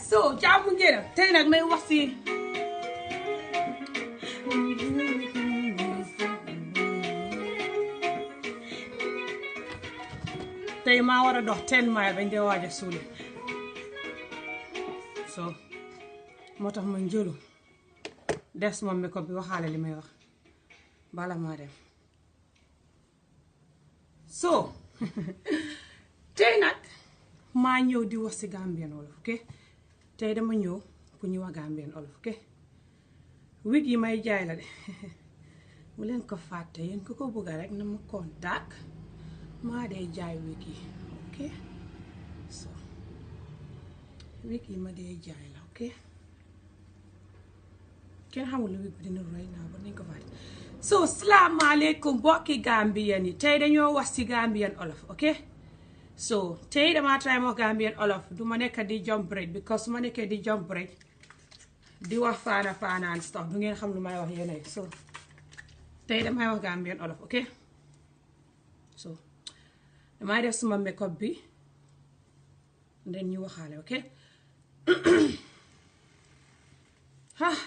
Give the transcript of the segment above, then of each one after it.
So jàmm ngeen tey nag may wax si tey maa war a dox 10 miles bañ dee waaj a suuli so moo tax ma njëlu des moom mi ko bi waxaale li may wax bala maa dem so tey nag maa ñëw di wax si Gambian Wolof ok tey dama ñëw ku ñu wax Gambian Wolof ok wig yi may jaay la de bu leen ko fàtte yéen ku ko bëgga rek na ma contact maa dee jaay wig yi ok so wig yi ma dee jaay la ok kenn xamul lu wig bi dina roy naa ba nañ ko fàtte so salaamaaleykum bokki Gambian yi tey dañoo wax si Gambian Wolof ok so tey dama try moo Gambian Wolof du ma nekk di jump break because su ma nekkee di jump break di wax faana and stuff du ngeen xam lu may wax yéenay so tey damay wax Gambian Wolof ok so damay def suma makeup bi den ñu waxaale ok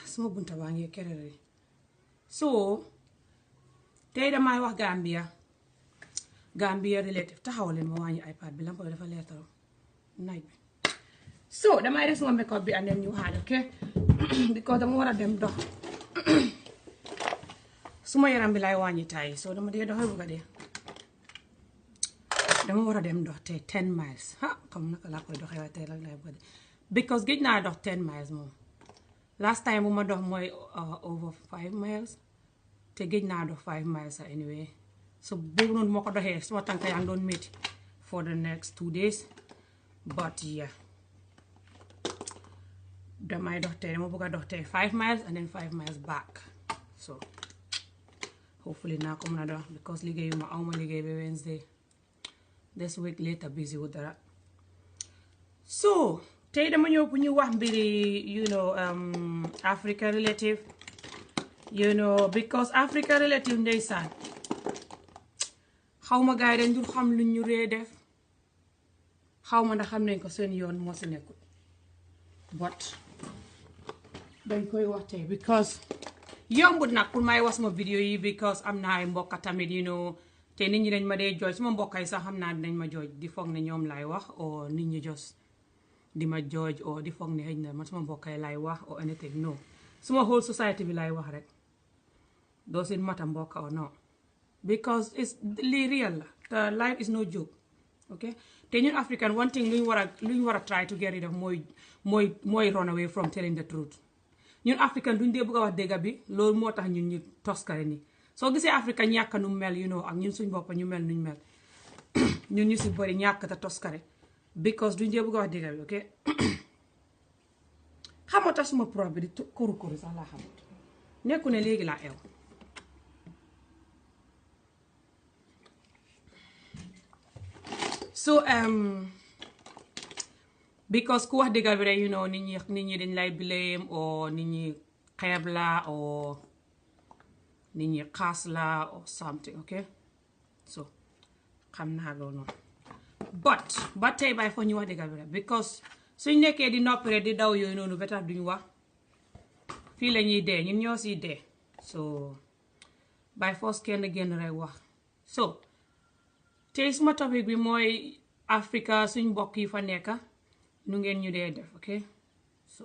suma bunta baa ngi kerere so tey damay wax Gambia relative taxaw leen ma wàññi iPad bi lampa bi dafa leertal naaj bi so damay def suma makeup bi and then ñu waxaale ok because dama war a dem dox suma yaram bi lay wàññi tay so dama dee doxal bu ko dee dama war a dem dox tey 10 miles comme naka laa koy doxee waaye tey lay bu ko dee because géej naa dox 10 miles moom last time bu ma dox mooy over 5 miles te géej naa dox 5 miles anyway so boobu noonu moo ko doxee suma tànka yaa ngi doon métti for the next 2 days but yeah damay dox tey dama bëgg a dox tey 5 miles and then 5 miles back so hopefully naa ko mën a dox because liggéeyuma awma liggéey ba Wednesday this week later busy wu dara so tey dama ñëw bu ñu wax mbiri Africa relative because Africa relative ndeysaan xawma gaay dañ dul xam lu ñu ree def xawma ndax xam nañ ko seen yoon moo si nekkul but dañ koy wax tey because yombut nag pour may wax sama vidéo yi because am na ay mbokka tamit te nit ñi dañ ma dee jooj suma mbokka yi sax xam naa dinañ ma jooj di foog ne ñoom laay wax o nit ñi jos di ma jooj o di foog ne xëy na man suma mbokka yi laay wax o anything no suma whole society bi laay wax rek doo sin mata mbokka o no because it's lii real la te life is no joke ok te ñun African one thing luñ war a try to get rid of mooy run away from telling the truth ñun African duñ dee bëgg a wax dëgg bi loolu moo tax ñun ñu toskare ni soo gisee Africa ñàkk nu mel ak ñun suñ boppa ñu mel nuñ mel ñun ñu si bëri ñàkk te toskare because duñ dee bëgg a wax dëgg bi ok xamoo tax suma pro bi di kuru sax laa xamut nekku ne léegi laa ew so because ku wax dëgg bi rek nit ñi dañ lay blame o nit ñi xeeb la o nit ñi xaas la or something ok so xam naa loolu noonu but ba tey bay fo ñu wax dëgg bi rek because suñ nekkee di noppi rek di daw yooyu noonu ba tax duñ wax fii la ñuy dee ñun ñoo siy dee so by force kenn génn rek wax so tey suma topic bi mooy Africa suñ mbokk yi fa nekka nu ngeen ñu dee def ok so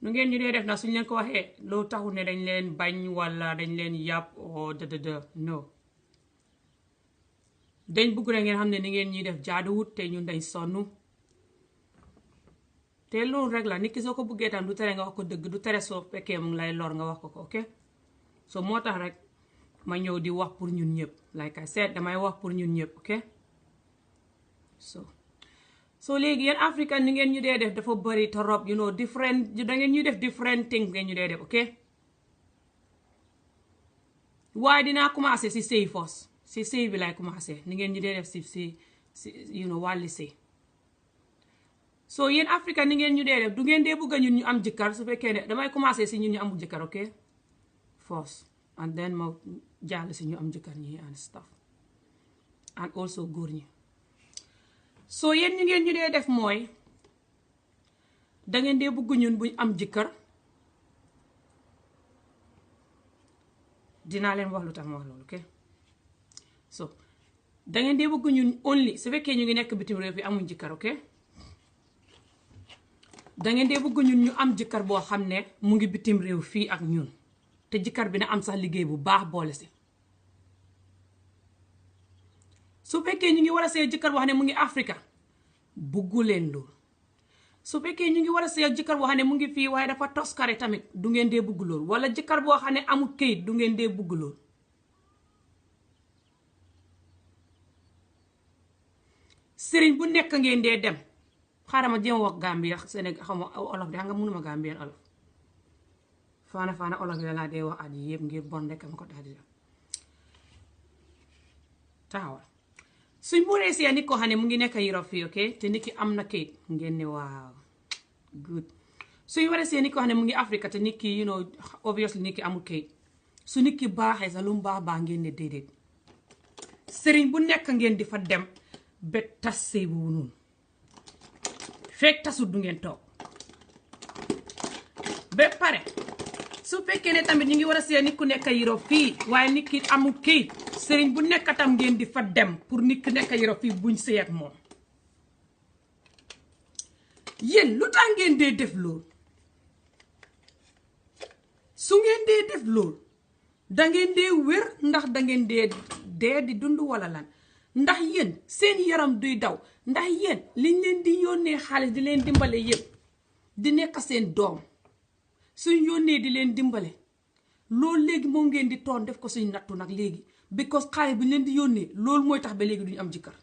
nu ngeen ñu dee def na suñ leen ko waxee loo taxul ne dañ leen bañ wala dañ leen yàpp o no dañ bëgg na ngeen xam ne ni ngeen ñuy def jaaduwut te ñun dañ sonn te loolu rek la nit ki soo ko bëggee tam du tere nga wax ko dëgg du tere soo fekkee mu ngi lay lor nga wax ko ok so moo tax rek ma ñëw di wax pour ñun ñëpp like I said damay wax pour ñun ñëpp ok so léegi yéen African ni ngeen ñu dee def dafa bëri torop different da ngeen ñuy def different things ngeen ñu dee def ok waaye dinaa commencé si sëy fos si sëy bi lay commencé ni ngeen ñu dee def si wàlli sëy so yéen African ni ngeen ñu dee def du ngeen dee bëgg ñun ñu am jëkkër su fekkee ne damay commencé si ñun ñu amul jëkkër ok fos and then ma jàll si ñu am jëkkër ñi and stuff and also góor ñi so yéen ñu ngeen ñu dee def mooy dangeen dee bëgg ñun buñ am jëkkër dinaa leen wax lu tax ma wax loolu ok so dangeen dee bëgg ñun only su fekkee ñu ngi nekk bitim réew bi amuñ jëkkër ok dangeen dee bëgg ñun ñu am jëkkër boo xam ne mu ngi bitim réew fii ak ñun te jëkkër bi na am sax liggéey bu baax boole si su fekkee ñu ngi war a see jëkkër boo xam ne mu ngi Afrika buggu leen loolu su fekkee ñu ngi war a see jëkkër boo xam ne mu ngi fii waaye dafa toskare tamit du ngeen dee bugg loolu wala jëkkër boo xam ne amul këyit du ngeen dee bugg loolu sëriñ bu nekk ngeen dee dem xaaral ma jéem wax Gambia Sénégal xam nga olof de xam nga mënuma Gambien olof faana olof yi laa dee wax at yi yëpp ngir bon rek ma ko daal di def taxawal suñ mënee see nit ko xam ne mu ngi nekk Europe fii ok te nit ki am na kayit ngeen ne waaw good suñ waree see nit ko xam ne mu ngi Afrique te nit ki obviously nit ki amul kayit su nit ki baaxee sa lu mu baax ngeen ne déedéet sëriñ bu nekk ngeen di fa dem ba tas sëy boobu noonu fekk tasut du ngeen toog ba pare su fekkee ne tamit ñu ngi war a see nit ku nekk Europe fii waaye nit ki amul kayit sëriñ bu nekk tam ngeen di fa dem pour nit ki nekk Europe fii buñ sëy ak moom yéen lu tax ngeen dee def loolu su ngeen dee def loolu dangeen dee wér ndax dangeen dee di dund wala lan ndax yéen seen yaram duy daw ndax yéen liñ leen di yónnee xaalis di leen dimbale yépp di nekk seen doom suñ yónnee di leen dimbale loolu léegi moom ngeen di toon def ko suñ nattu nag léegi because xaalis bi ñu leen di yónnee loolu mooy tax ba léegi duñu am jëkkër.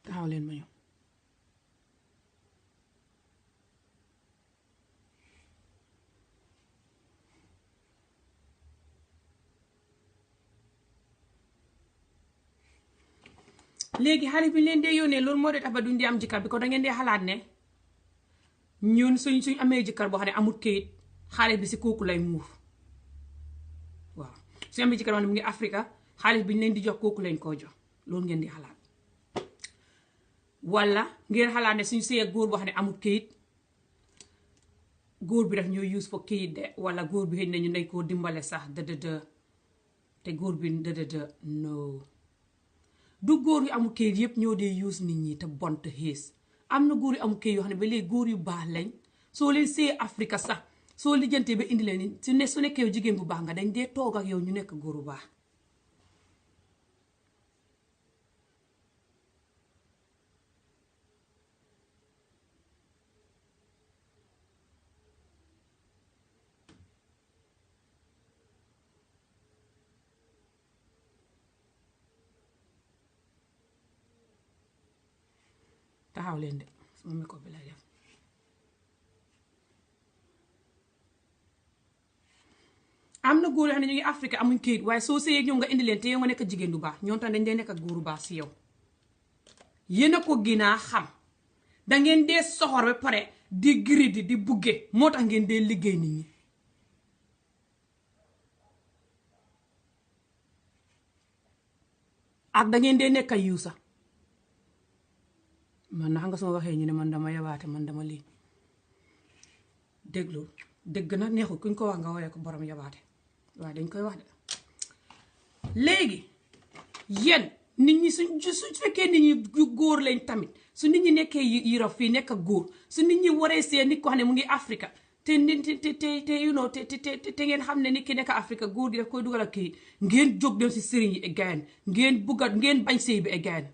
taxaw leen ma ñëw. léegi xaalis bi leen dee yónnee loolu moo dee tax ba duñ di am jëkkër bi ko da ngeen dee xalaat ne ñun suñ amee jëkkër boo xam ne amul kayit xaalis bi si kooku lay muur waaw suñ amee jëkkër boo xam ne mu ngi Afrika xaalis bi ñu leen di jox kooku lañ koo jox loolu ngeen di xalaat wala ngeen xalaat ne suñ sëyee góor boo xam ne amul kayit góor bi daf ñoo use for kayit de wala góor bi xëy na ñu dañ koo dimbale sax te góor bi no du góor yu amul kayit yëpp ñoo dee use nit ñi te bon te xees am na góor yu amul kayit yoo xam ne ba léegi góor yu baax lañ soo leen see Afrika sax soo lijjantee ba indi leen su nekkee yow jigéen bu baax nga dañ dee toog ak yow ñu nekk góor bu baax. taxaw leen de sama micro bi lay def am na góor yoo xam ne ñu ngi Afrique amuñ kayit waaye soo sëyee ñoom nga indi leen te yow nga nekk jigéen du baax ñoom tam dañ dee nekk ak góor bu baax si yow yéen a ko ginaa xam dangeen dee soxor ba pare di giridi di bugge moo tax ngeen dee liggéey nit ñi ak dangeen dee nekk yiw sax man na xam nga sama waxee ñu ne man dama yabaate man dama lii déglu dégg na neexul kuñ ko wax nga woowee ko borom yabaate waaye dañ koy wax de léegi yéen nit ñi su fekkee nit ñi góor lañ tamit su nit ñi nekkee Europe fii nekk ak góor su nit ñi waree see nit ko xam ne mu ngi Afrika te you know te ngeen xam ne nit ki nekk Afrika góor gi daf koy dugal ak kii ngeen jóg dem si sëriñ yi again ngeen bañ sëy bi again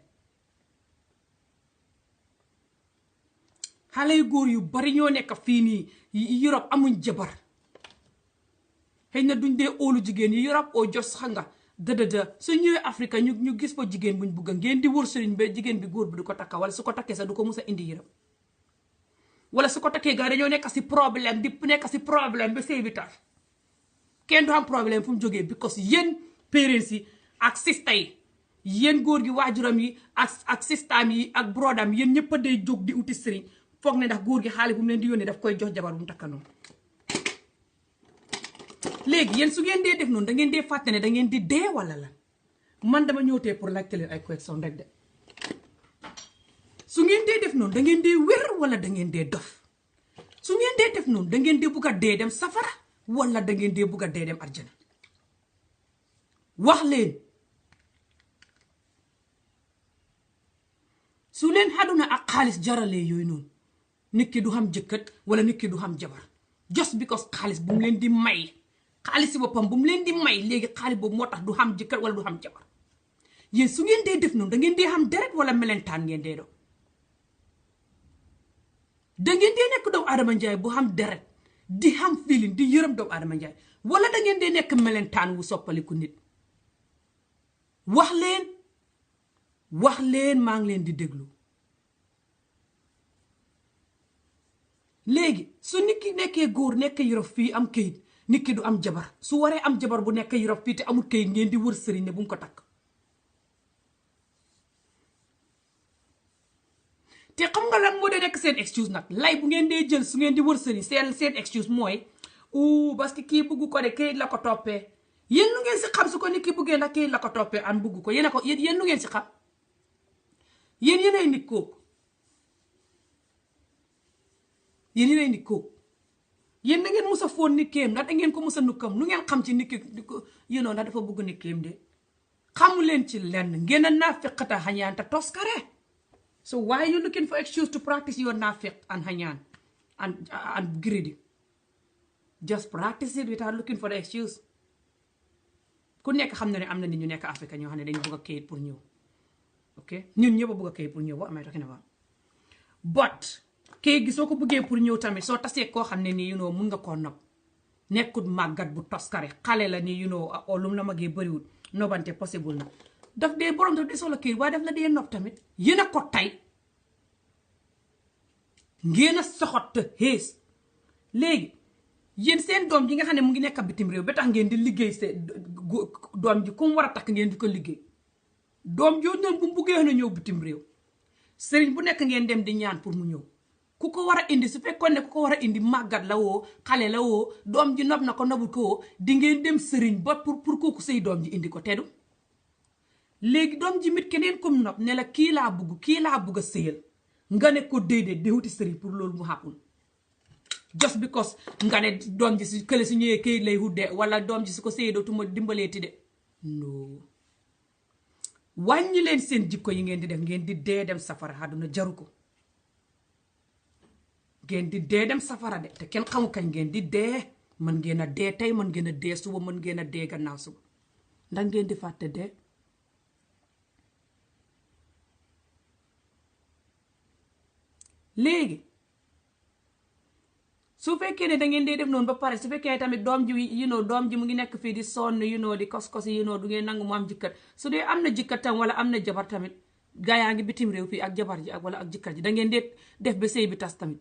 xale yu góor yu bari ñoo nekk fii nii Europe amuñ jabar xëy na duñ dee óolu jigéen yi Europe oo jos xam nga su ñëwee Afrique ñu gis fa jigéen buñ bugga ngeen di wër sëriñ ba jigéen bi góor bi du ko takka wala su ko takkee sax du ko mus a indi Europe wala su ko takkee gaa dañoo nekk si problème ba sëy bi tar kenn du am problème fu mu jógee because yéen parents yi ak sista yi yéen góor gi waajuram yi ak sistaam yi ak brodam yéen ñëpp a day jóg di uti sëriñ foog ne ndax góor gi xaalis bu mu leen di yónnee daf koy jox jabar bu mu takka noonu léegi yéen su ngeen dee def noonu da ngeen dee fàtte ne da ngeen di dee wala lan man dama ñëwtee pour laajte leen ay question rek de su ngeen dee def noonu da ngeen dee wér wala da ngeen dee dof su ngeen dee def noonu da ngeen dee bugg a dee dem safara wala da ngeen dee bugg a dee dem arjana wax leen su leen xaduna ak xaalis jaralee yooyu noonu nit ki du xam jëkkët wala nit ki du xam jabar just because xaalis bu mu leen di may xaalis si boppam bu mu leen di may léegi xaalis boobu moo tax du xam jëkkër wala du xam jabar yéen su ngeen dee def noonu da ngeen dee xam deret wala melentaan ngeen dee doon da ngeen dee nekk doomu Adama Njaay bu xam deret di xam feeling di yërëm doomu Adama Njaay wala da ngeen dee nekk melentaan wu soppaliku nit wax leen maa ngi leen di déglu léegi su nit ki nekkee góor nekk Europe fii am kayit nit ki du am jabar su waree am jabar bu nekk Europe fii te amul kayit ngeen di wër sëriñ ne bu mu ko takk te xam nga lan moo dee nekk seen excuse nag lay bu ngeen dee jël su ngeen di wër sëriñ seen excuse mooy parce que kii bugg ko de kayit la ko toppee yéen lu ngeen si xam su ko nit ki buggee nag kayit la ko toppee an bugg ko yéen lu ngeen si xam yéenay nit kooku yéenay nit kooku yéen da ngeen mus a foon nit kéem ndax da ngeen ko mus a nukkam lu ngeen xam ci nit ki ndax dafa bugg nit kéem de xamu leen ci lenn ngeen a naafiqata xañaan te toskare so why are you looking for excuse to practice your naafiq and xañaan and greedy just practice it without looking for the excuse ku nekk xam na ne am na nit ñu nekk Afrique ñoo xam ne dañu bugg a kayit pour ñëw ok ñun ñëpp a bëgg a kayit pour ñëw what am I talking about but kayit gi soo ko bëggee pour ñëw tamit soo tasee koo xam ne nii mun nga koo nopp nekkut màggat bu toskare xale la nii lum la magee bëriwul nobante possible na daf dee borom daf dee soxla kayit waaye daf la dee nopp tamit yéen a ko tey ngeen a soxot te xees léegi yéen seen doom ji nga xam ne mu ngi nekk bitim réew ba tax ngeen di liggéey seen doom ji ku mu war a takk ngeen di ko liggéey doom jooju noonu bu mu buggee na ñëw bitim réew sëriñ bu nekk ngeen dem di ñaan pour mu ñëw ku ko war a indi su fekkoon ne ku ko war a indi màggat la woo xale la woo doom ji nopp na ko nobul ko woo di ngeen dem sëriñ ba pour kooku say doom ji indi ko teddu léegi doom ji mit keneen comme nopp ne la kii laa bugg a sëyal nga ne ko déedéet déwuti sëriñ pour loolu mu happen just because nga ne doom ji si kële su ñëwee këyit lay hudde wala doom ji su ko sëyee dootuma dimbaleeti de non wàññi leen seen jikko yi ngeen di def ngeen di dee dem safara àdduna jaru ko ngeen di dee dem safara de te kenn xamu kañ ngeen di dee mën ngeen a dee tey mën ngeen a dee suba mën ngeen a dee gannaaw suba ndax ngeen di fàtte dee léegi su fekkee ne da ngeen dee def noonu ba pare su fekkee tamit doom ji doom ji mu ngi nekk fii di sonn di kos-kos du ngeen nangu mu am jëkkër su dee am na jëkkër tam wala am na jabar tamit gaa yaa ngi bitim réew fii ak jabar ji ak wala ak jëkkër ji da ngeen dee def ba sëy bi tas tamit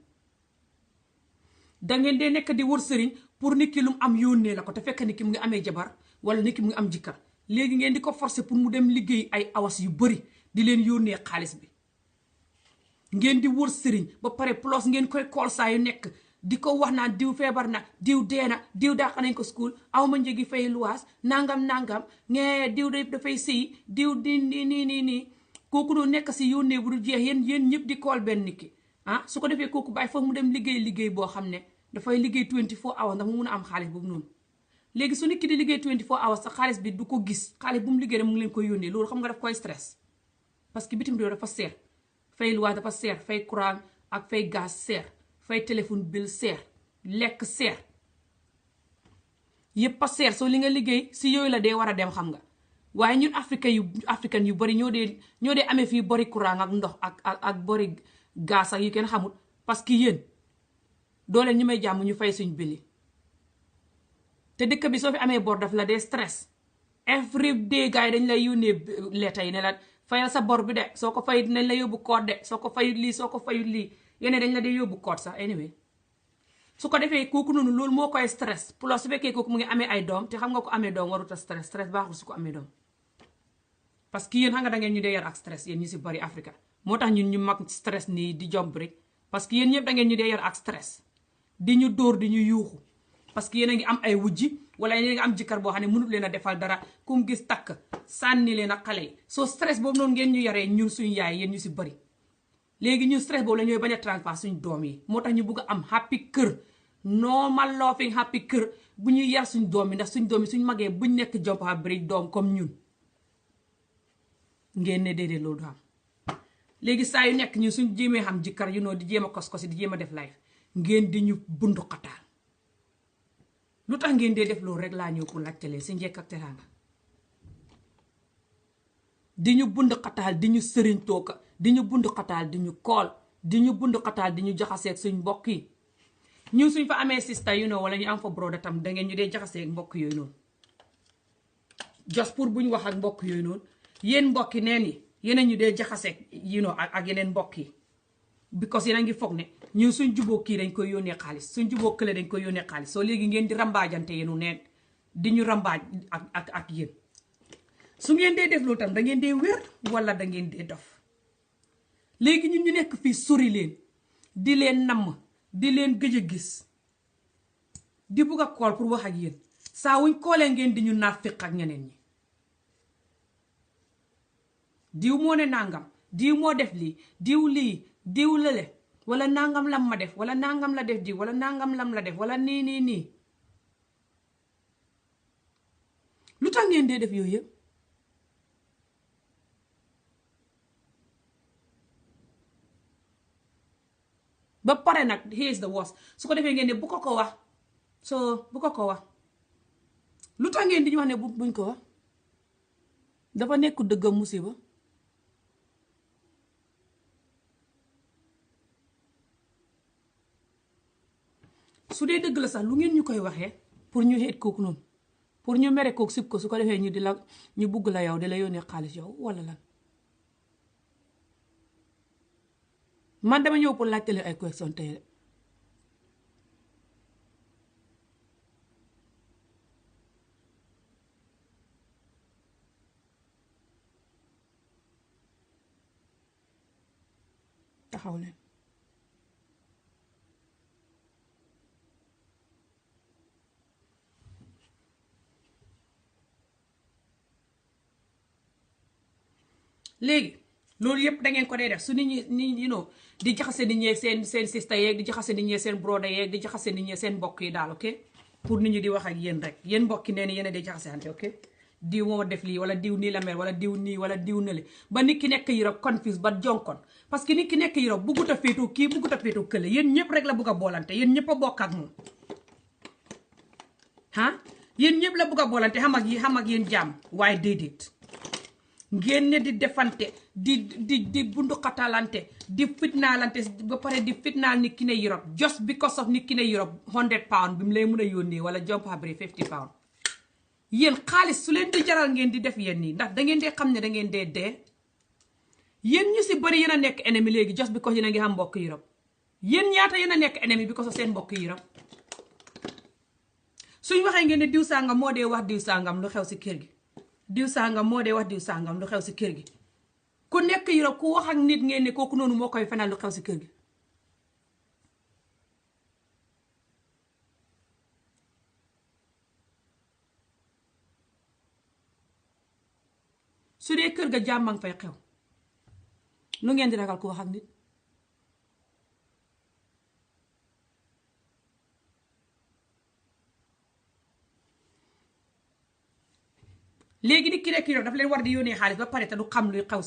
da ngeen dee nekk di wër sëriñ pour nit ki lu mu am yónnee la ko te fekk nit ki mu ngi amee jabar wala nit ki mu ngi am jëkkër léegi ngeen di ko forcer pour mu dem liggéey ay awas yu bëri di leen yónnee xaalis bi ngeen di wër sëriñ ba pare plus ngeen koy kool saa yu nekk di ko wax naan diw feebar na diw dee na diw dàq nañ ko school aw ma njëgi fay luwaas nangam ngee diw dafay sëy diw di nii kooku noonu nekk si yónnee bu du jeex yéen ñëpp di kool benn nit ki su ko defee kooku bàyyi foog mu dem liggéey boo xam ne dafay liggéey 24 hours ndax mu mun a am xaalis boobu noonu léegi su nit ki di liggéey 24 hours sax xaalis bi du ko gis xaalis bu mu liggéey rek mu ngi leen koy yónnee loolu xam nga daf koy stress parce que bitim réew dafa seer fay luwaas dafa seer fay courant ak fay gaz seer fay téléphone bill seer lekk seer yëpp a seer soo li nga liggéey si yooyu la dee war a dem xam nga waaye ñun africain yu bari ñoo dee amee fii bori courant ak ndox ak bori gaz ak yu kenn xamul parce que yéen doo leen ñu may jàmm ñu fay suñ bili te dëkk bi soo fi amee bor daf la dee stress every day gars yi dañ lay yónnee leeta yi ne la fayal sa bor bi de soo ko fayut nañ la yóbbu code de soo ko fayut lii soo ko fayut lii yene dañ la dee yóbbu code sax anyway su ko defee kooku noonu loolu moo koy stress plus su fekkee kooku mu ngi amee ay doom te xam nga ko amee doom warut a stress baaxul su ko amee doom parce que yéen xam nga da ngeen ñu dee yar ak stress yéen ñu si bari Afrique moo tax ñun ñu mag stress nii di jomb rek parce que yéen ñëpp da ngeen ñu dee yar ak stress di ñu dóor di ñu yuuxu parce que yéen a ngi am ay wujji wala yéen a ngi am jëkkër boo xam ne mënut leen a defal dara ku mu gis takk sànni leen ak xale yi soo stress boobu noonu ngeen ñu yaree ñun suñu yaay yéen ñu si bari léegi ñun stress boobu la ñooy bañ a transfert suñu doom yi moo tax ñu bugg a am happy kër normal loving happy kër bu ñuy yar suñu doom yi ndax suñu doom yi suñu magee buñ nekk jomp ha bëri doom comme ñun ngeen ne déedéet loolu du am léegi saa yu nekk ñun suñ jéemee xam jëkkër di jéem a kos-kosi di jéem a def life ngeen di ñu bundu xataal lu tax ngeen dee def loolu rek laa ñëw pour laajte leen si njëkk ak teraanga di ñu bund xataal di ñu sëriñ tooka di ñu bund xataal di ñu kool di ñu bund xataal di ñu jaxaseeg suñ mbokk yi ñun suñ fa amee sista wala ñu am fa broda tam dangeen ñu dee jaxaseeg mbokk yooyu noonu just pour buñ wax ak mbokk yooyu noonu yéen mbokki neen yi yeneen ñu dee jaxaseeg ak yeneen mbokk yi because yéen a ngi foog ne ñun suñ jubóo kii dañ koy yónnee xaalis suñ jubóo kële dañ koy yónnee xaalis soo léegi ngeen di rambaajante yéenu neen di ñu rambaaj ak yéen su ngeen dee def loolu tam da ngeen dee wér wala da ngeen dee dof léegi ñun ñu nekk fii sori leen di leen namm di leen gëj a gis di bugg a kool pour wax ak yéen saa wuñ koolee ngeen di ñu naafiq ak ñeneen ñi diw moo ne nangam diw moo def lii diw lii diw lële wala nangam lam ma def wala nangam la def diw wala nangam lam la def wala nii lu tax ngeen dee def yooyu yëpp ba pare nag here is the worst su ko defee ngeen ne bu ko wax bu ko wax lu tax ngeen di ñu wax ne buñ ko wax dafa nekk dëggam musiba su dee dëgg la sax lu ngeen ñu koy waxee pour ñu xeet kooku noonu pour ñu mere kooku sib ko su ko defee ñu di la ñu bugg la yow di la yónnee xaalis yow wala lan. man dama ñëw pour laajte leen ay question tey de taxaw leen. léegi loolu yëpp da ngeen ko dee def su nit ñi di jaxase nit ñi seen sista yeeg di jaxase nit ñi seen broda yeeg di jaxase nit ñi seen mbokk yi daal ok pour nit ñi di wax ak yéen rek yéen mbokki nee ni yéen a di jaxase ante ok diw moo def lii wala diw nii la mel wala diw nii wala diw nale ba nit ki nekk Europe confuse ba jonkon parce que nit ki nekk Europe buggut a féetoo kii buggut a féetoo kële yéen ñëpp rek la bugg a boolante yéen ñëpp a bokk ak moom ah yéen ñëpp la bugg a boolante xam ak yéen jàmm waaye déedéet ngeen ne di defante di bunduxatalante di fitnaalante ba pare di fitnaal nit ki ne Europe just because of nit ki ne Europe 100 pound bi mu lay mun a yónnee wala jump abri 50 pound yéen xaalis su leen di jaral ngeen di def yéen nii ndax da ngeen dee xam ne da ngeen dee yéen ñu si bëri yéen a nekk ennemi léegi just because yéen a ngi xam mbokk Europe yéen ñaata yéen a nekk ennemi because of seen mbokk Europe suñ waxee ngeen ne diw sàngam moo dee wax diw sàngam lu xew si kër gi diw sàngam moo dee wax diw sàngam lu xew si kër gi ku nekk Europe ku wax ak nit ngeen ne kooku noonu moo koy fenal lu xew si kër gi su dee kër ga jàmm fay xew lu ngeen di ragal ku wax ak nit léegi nit ki nekk Europe dafa leen war di yónnee xaalis ba pare te du xam luy xew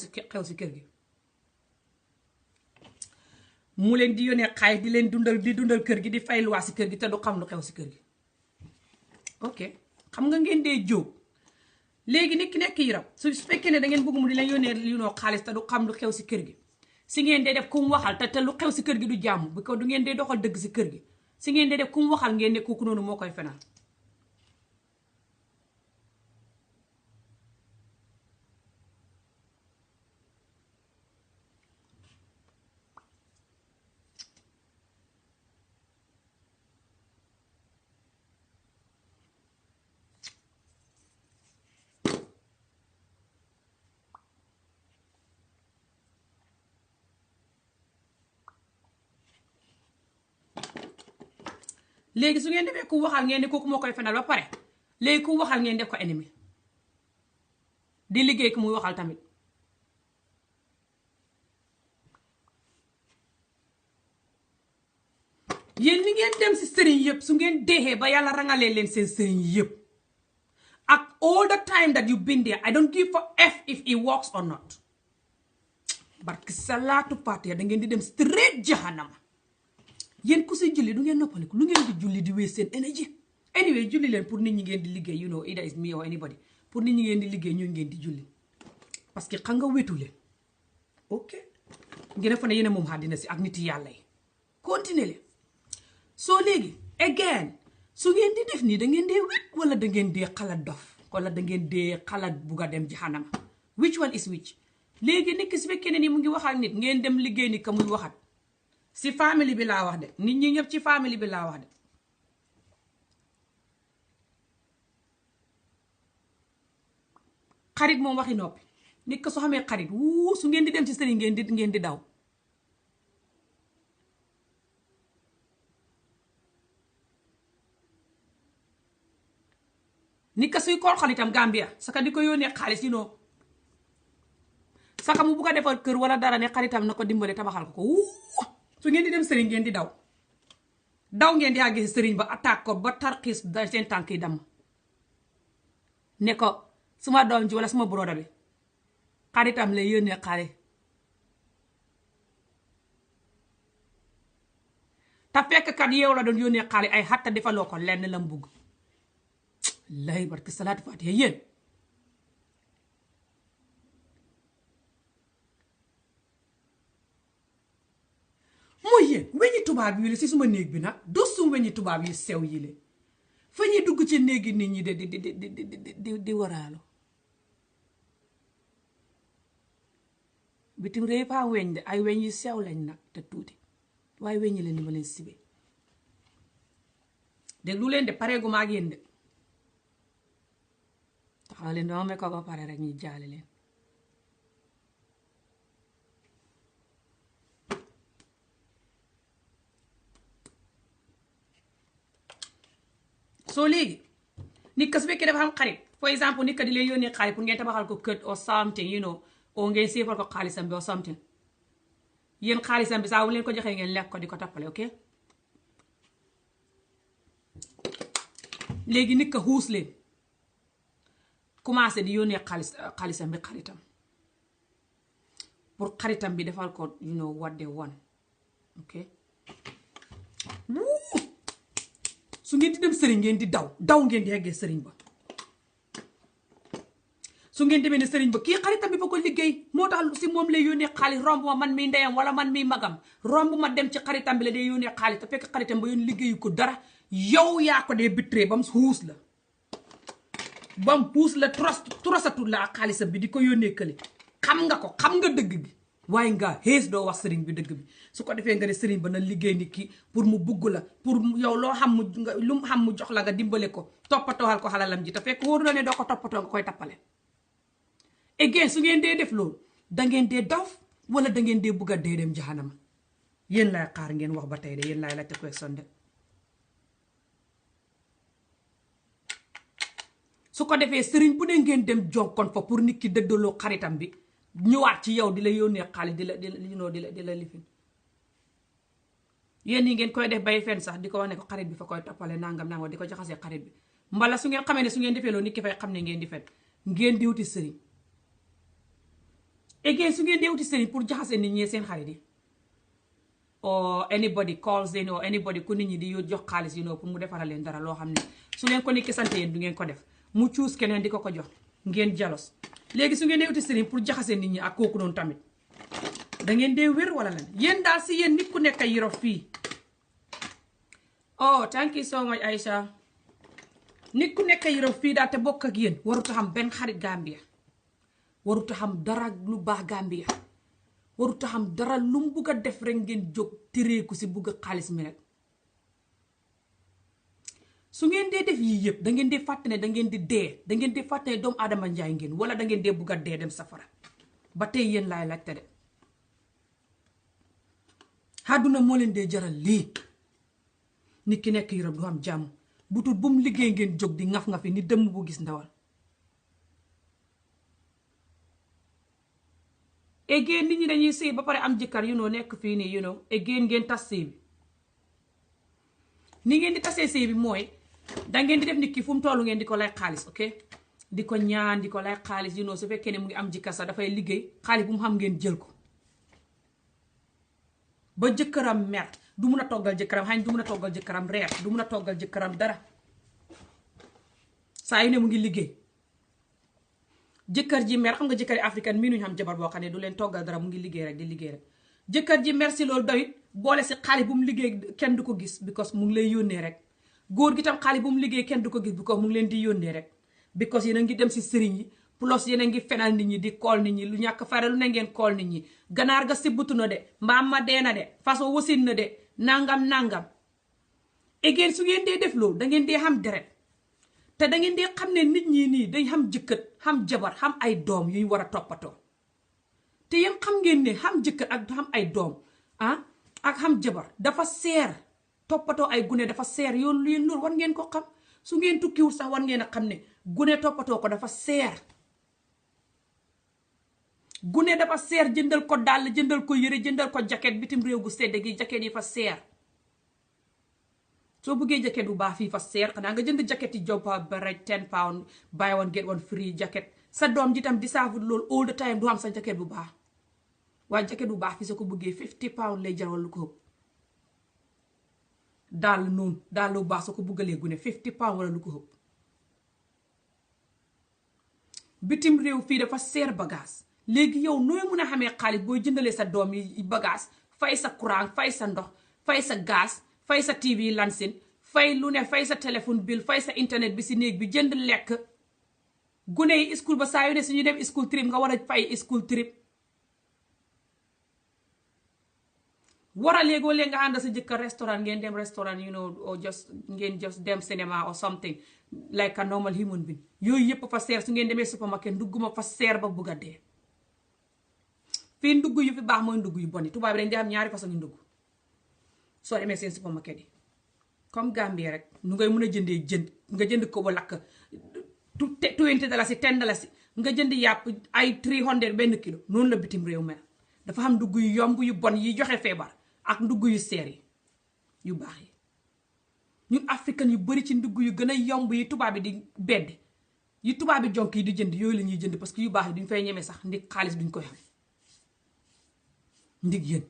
si kër gi mu leen di yónnee xaalis di leen dundal kër gi di fay luwaa si kër gi te du xam lu xew si kër gi ok xam nga ngeen dee jóg léegi nit ki nekk Europe su fekkee ne da ngeen bëgg mu di leen yónnee xaalis te du xam lu xew si kër gi si ngeen dee def ku mu waxal te lu xew si kër gi du jàmm bi ko du ngeen dee doxal dëgg si kër gi si ngeen dee def ku mu waxal ngeen ne kooku noonu moo koy fenal léegi su ngeen defee ku waxal ngeen ne kooku moo koy fenal ba pare léegi ku waxal ngeen def ko ennemi di liggéey ku muy waxal tamit yéen ni ngeen dem si sëriñ yëpp su ngeen deexee ba yàlla rangalee leen seen sëriñ yëpp ak all the time that you been there I don't give a f if it works or not barki salaatu fatiha da ngeen di dem straight jahannama yéen ku si julli du ngeen noppaliku lu ngeen di julli di wéy seen énergie anyway julli leen pour nit ñi ngeen di liggéey you know either is me or anybody pour nit ñi ngeen di liggéey ñoo ngeen di julli parce que xam nga wetu leen ok ngeen fa ne yéen moom àddina si ak nit yàlla yi continuer leen soo léegi again su ngeen di def nii da ngeen dee wet wala da ngeen dee xalaat dof wala da ngeen dee xalaat bugg a dem jahannama which one is which léegi nit ki su fekkee ne ni mu ngi wax ak nit ngeen dem liggéey ni ka muy waxat si famille bi laa wax de nit ñi ñëpp ci famille bi laa wax de xarit moom waxi noppi nit ko soo xamee xarit su ngeen di dem ci sëriñ ngeen di daw nit ko suy kool xaritam Gambia saka di ko yónnee xaalis yi noo saka mu bugg a defar kër wala dara ne xaritam na ko dimbale tabaxal ko su ngeen di dem sëriñ ngeen di daw ngeen di àgg sëriñ ba attaque ko ba tarxiis da seen tànk yi damm ne ko suma doom ji wala suma broda bi xaritam lay yónnee xaalis te fekk kat yow la doon yónnee xaalis ay xatta defaloo ko lenn lam bugg lay barki salaatu faatiha yéen mooy yéen weñi tubaab yi la si suma néeg bi nag dostum weñi tubaab yi sew yi la fa ñuy dugg ci néegi nit ñi di waraalu bitim réew fa weñ de ay weñ yu sew lañ nag te tuuti waaye weñi leen ni ma leen sibe déglu leen de pareegu maa ak yéen de taxaw leen dama me ko ba pare rek ñu jaale leen soo léegi nit ka su fekkee dafa am xarit for exemple nit ka di leen yónnee xaalis pour ngeen tabaxal ko kër or something you know o ngeen séefal ko xaalisam bi or something yéen xaalisam bi saa wu leen ko joxee ngeen lekk ko di ko tappale ok léegi nit ka xuus leen commencé di yónnee xaalisam bi xaritam pour xaritam bi defal ko you know what they want ok su ngeen di dem sëriñ ngeen di daw ngeen di yeggee sëriñ ba su ngeen demee ne sëriñ ba kii xaritam bi fa ko liggéey moo tax si moom lay yónnee xaalis romb ma man mi ndeyam wala man mi magam romb ma dem ci xaritam bi la dee yónnee xaalis te fekk xaritam ba yoon liggéeyu ko dara yow yaa ko dee bitree ba mu xuus la ba mu puus la trosatul la ak xaalisam bi di ko yónnee kële xam nga ko xam nga dëgg bi waaye nga xees doo wax sëriñ bi dëgg bi su ko defee nga ne sëriñ ba na liggéey ni kii pour mu bugg la pour yow loo xam lu mu xam mu jox la nga dimbale ko toppatooxal ko xalalam ji te fekk wóoru la ne doo ko toppatoo nga koy tappale again su ngeen dee def loolu da ngeen dee dof wala da ngeen dee bugg a dee dem jahanama yéen laay xaar ngeen wax ba tey de yéen laay laajte question de su ko defee sëriñ bu ne ngeen dem jonkon fa pour nit ki dëddaloo xaritam bi ñëwaat ci yow di la yónnee xaalis di la lifin yéen yi ngeen koy def bay fen sax di ko wax ne ko xarit bi fa koy toppale nangam nangam di ko jaxasee xarit bi mbala su ngeen xamee ne su ngeen defee loolu nit ki fay xam ne ngeen di fen ngeen di wuti sëriñ et su ngeen di wuti sëriñ pour jaxase nit ñi seen xarit yi or anybody calls in or anybody ku nit ñi di jox xaalis yi pour mu defaral leen dara loo xam ne su ngeen ko nit ki sante yéen du ngeen ko def mu cuus keneen di ko jox ngeen jalos léegi su ngeen dee uti sëriñ pour jaxase nit ñi ak kooku noonu tamit da ngeen dee wér wala lan yéen daal si yéen nit ku nekk a yiro fii oh thank you so much Aïcha nit ku nekk a yiro fii daal te bokk ak yéen warut a xam benn xarit Gambia warut a xam dara lu baax Gambia warut a xam dara lu mu bugg a def rek ngeen jóg tireeku si bugg a xaalis mi rek su ngeen dee def yii yëpp da ngeen di fàtte ne da ngeen di dee da ngeen di fàtte ne doomu aadama njaay ngeen wala da ngeen dee bugg a dee dem safara ba tey yéen laay laajte de àdduna moo leen dee jaral lii nit ki nekk Europe du am jàmm bu tut bu mu liggéey ngeen jóg di ngaf ngafi ni dëmm bu gis ndawal egeen nit ñi dañuy sëy ba pare am jëkkër nekk fii nii egeen ngeen tas sëy bi ni ngeen di tasee sëy bi mooy da ngeen di def nit ki fu mu tollu ngeen di ko lay xaalis ok di ko ñaan di ko lay xaalis su fekkee ne mu ngi am jëkkër sax dafay liggéey xaalis bu mu xam ngeen jël ko ba jëkkëram mer du mun a toggal jëkkëram xañ du mun a toggal jëkkëram reer du mun a toggal jëkkëram dara saa yu ne mu ngi liggéey jëkkër ji mer xam nga jëkkër yi africaine mii nuñu xam jabar boo xam ne du leen toggal dara mu ngi liggéey rek di liggéey rek jëkkër ji mer si loolu doyit boole si xaalis bu mu liggéey kenn du ko gis because mu ngi lay yónnee rek góor gi tam xaalis bu mu liggéey kenn du ko gis because mu ngi leen di yónnee rek because yéen a ngi dem si sëriñ yi plus yéen a ngi fenal nit ñi di kool nit ñi lu ñàkk fare lu ne ngeen kool nit ñi ganaar ga sibbutu na de mbaam ma dee na de façon wasin na de nangam egeen su ngeen dee def loolu da ngeen dee xam deret te da ngeen dee xam ne nit ñi nii dañ xam jëkkër xam jabar xam ay doom yuñ war a toppatoo te yéen xam ngeen ne xam jëkkër ak xam ay doom ak xam jabar dafa seer toppatoo ay gune dafa seer yoon loolu war ngeen ko xam su ngeen tukkiwul sax war ngeen a xam ne gune toppatoo ko dafa seer gune dafa seer jëndal ko dàll jëndal ko yëre jëndal ko jaket bitim réew gu sedd gi jaket yi fa seer soo bëggee jaket bu baax fii fa seer xanaa nga jënd jaket yi jompa ba rek 10 pound buy one get one free jaket sa doom ji tam di saafut loolu all the time du am sa jaket bu baax waaye jaket bu baax fii soo ko bëggee 50 pound lay jar wala lu ko ëpp daal noonu daal lu baax soo ko bëggalee gune 50 pound wala lu ko ëpp bitim réew fii dafa seer bagage léegi yow nooy mun a xamee xaalis booy jëndalee sa doom yi bagage fay sa courant fay sa ndox fay sa gaz fay sa TV lansin fay lu ne fay sa téléphone bill fay sa internet bi si néeg bi jënd lekk gune yi school ba saa yu ne si ñu dem school trip nga war a fay school trip war a léegoo léeg nga ànd sa jëkkër restaurant ngeen dem restaurant you know or ngeen just dem cinéma or something like a normal human being yooyu yëpp fa seer su ngeen demee supermarket ndugguma fa seer ba bugg a dee fii ndugg yu fi baax mooy ndugg yu bon yi tubaab bi dañ di am ñaari façon yu ndugg soo demee seen supermarket yi comme Gambie rek nu ngay mën a jëndee jën nga jënd ko ba lakk $20 $10 nga jënd yàpp ay 300 benn kilo noonu la bitim réew mel dafa xam ndugg yu yomb yu bon yi joxe feebar ak ndugg yu seer yi yu baax yi ñun africain yu bari ci ndugg yu gën a yomb yi tubaab bi di bedd yi tubaab bi jonk yi di jënd yooyu la ñuy jënd parce que yu baax yi duñ fay ñeme sax ndig xaalis duñ koy xam ndig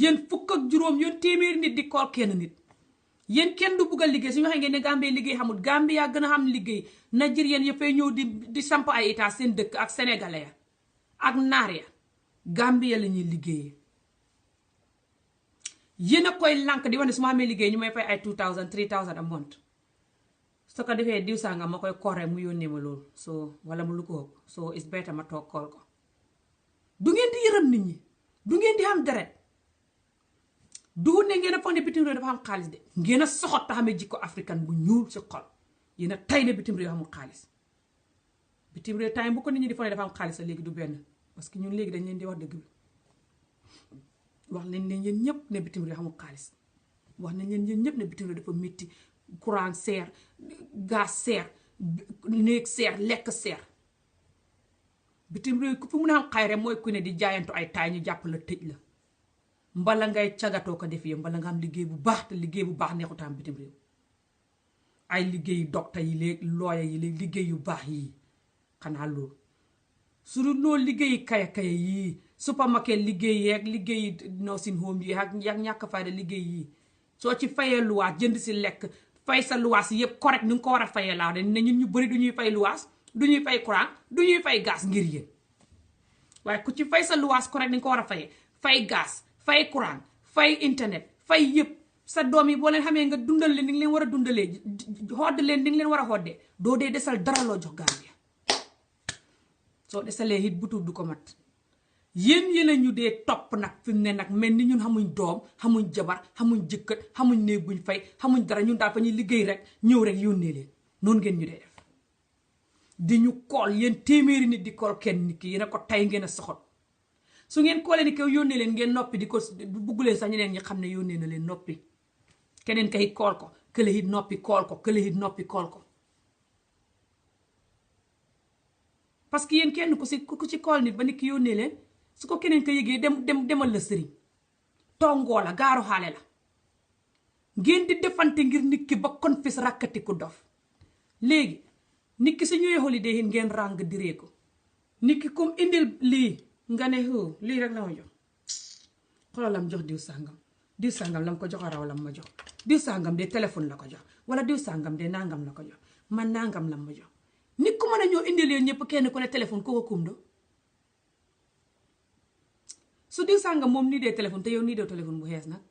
yéen fukk ak juróom yoon téeméeri nit di kool kenn nit yéen kenn du bugg a liggéey suñu waxee ngeen ne Gambie liggéey xamul Gambie yaa gën a xam liggéey Nigérian yëppay ñëw di samp ay état seen dëkk ak sénégalais ya ak naar ya Gambie la ñuy liggéeyee yéen a koy lànk di wax ne su ma amee liggéey ñu may fay ay $2,000 $3,000 a month su ko defee diw sanga ma koy koree mu yónnee ma loolu so wala mu lu ko ëpp so it's better ma toog kool ko du ngeen di yërëm nit ñi du ngeen di am deret du ne ngeen a foog ne bitim réew dafa am xaalis de ngeen a soxot ta xamee jikko africain bu ñuul si xol yéen a tay ne bitim réew amul xaalis bitim réew time bu ko nit ñi di foog ne dafa am xaalis a léegi du benn parce que ñun léegi dañ leen di wax dëgg bi wax nañ leen yéen ñëpp ne bitim réew amul xaalis wax nañ leen yéen ñëpp ne bitim réew dafa métti courant seer gaz seer néeg seer lekk seer bitim réew ku fi mun a am xayre mooy ku ne di jaayantu ay taay ñu jàpp la tëj la mbala ngay cagatoo ko def yëpp mbala nga am liggéey bu baax te liggéey bu baax neexutaam bitim réew ay liggéeyu docteur yi léegi lawyer yi léegi liggéey yu baax yii xanaa loolu su dul loolu liggéeyi kaya yii supermarket liggéey yeeg liggéeyi nursing home yi ak ñàkk fayda liggéey yii soo ci fayee luwaas jënd si lekk fay sa luwaas yëpp correct ni nga ko war a fayee laa de ne ñun ñu bëri du ñuy fay luwaas du ñuy fay courant du ñuy fay gaz ngir yéen waaye ku ci fay sa luwaas correct ni nga ko war a fay gaz fay courant fay internet fay yëpp sa doom yi boo leen xamee nga dundal leen ni nga leen war a dundalee xodd leen ni nga leen war a xoddee doo dee desal dara loo jox Gambia soo desalee it bu tudd du ko mat yéen a ñu dee topp nag fi mu ne nag mel ni ñun xamuñ doom xamuñ jabar xamuñ jëkkët xamuñ néeg buñ fay xamuñ dara ñun daal fa ñuy liggéey rek ñëw rek yónnee leen noonu ngeen ñu dee def di ñu kool yéen téeméeri nit di kool kenn nit ki yéen a ko tay ngeen a soxot su ngeen koolee ni kaw yónnee leen ngeen noppi di ko bugguleen sax ñeneen ñi xam ne yónnee na leen noppi keneen kay kool ko kële it noppi kool ko kële it noppi kool ko parce que yéen kenn ku ci kool nit ba nit ki yónnee leen su ko keneen ka yëgee demal la sëriñ tongoo la gaaru xaale la ngeen di defante ngir nit ki ba kon fis rakkati ku dof léegi nit ki su ñëwee holiday it ngeen ràng diree ko nit ki comme indil lii nga ne lii rek la ma jox xoolal lam jox diw sàngam lam ko jox a raw lam ma jox diw sàngam de téléphone la ko jox wala diw sàngam de nangam la ko jox man nangam lam ma jox nit ku mën a ñëw indil leen ñëpp kenn ku ne téléphone ko kum do su diw sàngam moom nii dee téléphone te yow nii dee téléphone bu xees nag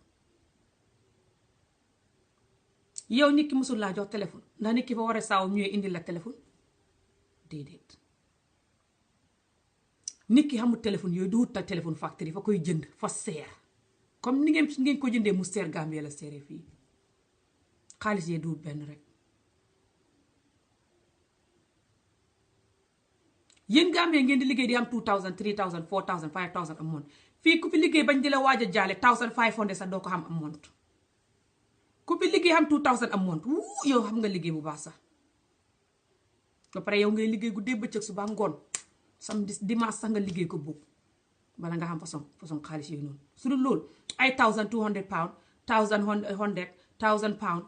yow nit ki musul laa jox téléphone ndax nit ki fa war a saaw ñëwee indil la téléphone déedéet nit ki xamul téléphone yooyu du wut téléphone factory fa koy jënd fa seer comme ni ngeen ko jëndee mu seer Gambie la seere fii xaalis yee du benn rek yéen Gambie ngeen di liggéey di am 2000 3000 4000 5000 a month fii ku fi liggéey bañ di la waaj a jaale 1500 sax doo ko xam am month ku fi liggéey xam 2000 am month yow xam nga liggéey bu baax sax ba pare yow ngay liggéey guddee bëccëg suba ngoon samedi dimanche sax nga liggéey ko boobu bala nga xam façon xaalis yooyu noonu su dul loolu ay £1200 £1100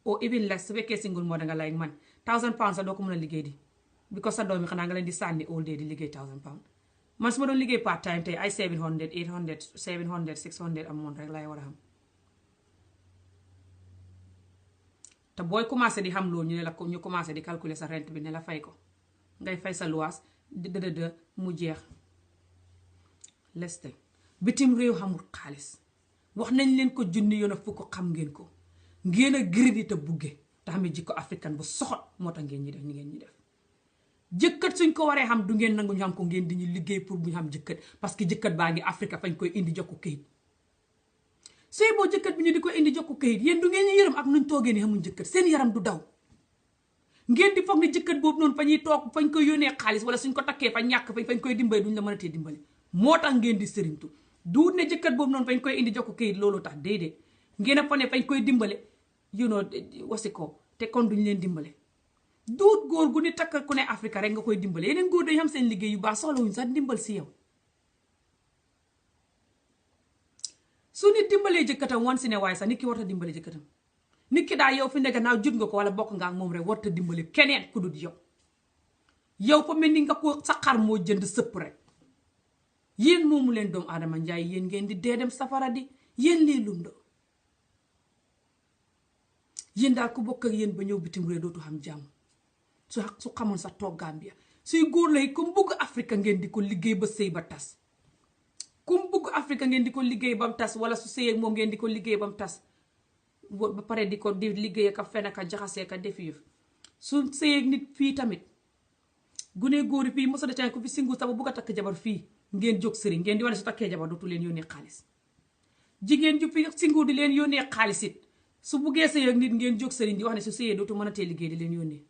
or even less su fekkee single moo da nga like man £1000 sax doo ko mën a liggéey di because sa doom yi xanaa nga leen di sànni all day di liggéey £1000 man su ma doon liggéey part time tey ay 700 800 700 600 am moon rek laay war a xam te booy commencé di xam loolu ñu ne la ñu commencé di calculer sa rent bi ne la fay ko ngay fay sa luwaas mu jeex leste bitim réew xamul xaalis wax nañ leen ko junni yoon fu ko xam ngeen ko ngeen a gërëdi te bugge te xamee jikko africain bu soxot moo tax ngeen ñi def ni ngeen ñi def jëkkat suñ ko waree xam du ngeen nangu ñu xam ko ngeen di ñu liggéey pour bu ñu xam jëkkat parce que jëkkat baa ngi Afrique fañ koy indi jokku këyit sooy boo jëkkat bi ñu di ko indi jokku këyit yéen du ngeen ñu yërëm ak nuñ toogee ni xamuñ jëkkat seen yaram du daw ngeen di foog ne jëkkat boobu noonu fa ñuy toog fañ koy yónnee xaalis wala suñ ko takkee fa ñàkk fañ koy dimbale duñ la mën a tee dimbale moo tax ngeen di sëriñtu duut ne jëkkat boobu noonu fañ koy indi jokku këyit loolu tax déedéet ngeen a fa ne fañ koy dimbale wasi ko te kon duñ leen dimbale duut góor gu ni takk ku ne Afrique rek nga koy dimbale yeneen góor dañu xam seen liggéey yu baax soxlawuñ sax dimbal si yow su nit dimbalee jëkkatam wan si ne waaye sax nit ki warta dimbale jëkkatam nit ki daal yow fi nekk naaw jut nga ko wala bokk nga ak moom rek warta dimbale keneen ku dut yow fa mel ni nga ko sa xar moo jënd sëpp rek yéen moomu leen doomu aadama njaay yéen ngeen di dee dem safara di yéen lii lum do yéen daal ku bokk ak yéen ba ñëw bitim réew dootu xam jàmm su xamoon sa toog Gambia suy góor lay comme bugg Afrique ngeen di ko liggéey ba sëy ba tas comme bugg Afrique ngeen di ko liggéey ba mu tas wala su sëyeeg moom ngeen di ko liggéey ba mu tas ba pare di ko di liggéey ka fen ka jaxasee ka def yëf su sëyeeg nit fii tamit gune góori fii mosa de ko fi singu sa ba bugg a takk jabar fii ngeen jóg sëriñ ngeen di wane su takkee jabar dootu leen yónnee xaalis jigéen ju fi singu di leen yónnee xaalis it su buggee sëyeeg nit ngeen jóg sëriñ di wax ne su sëyee dootu mën a tee liggéey di leen yónnee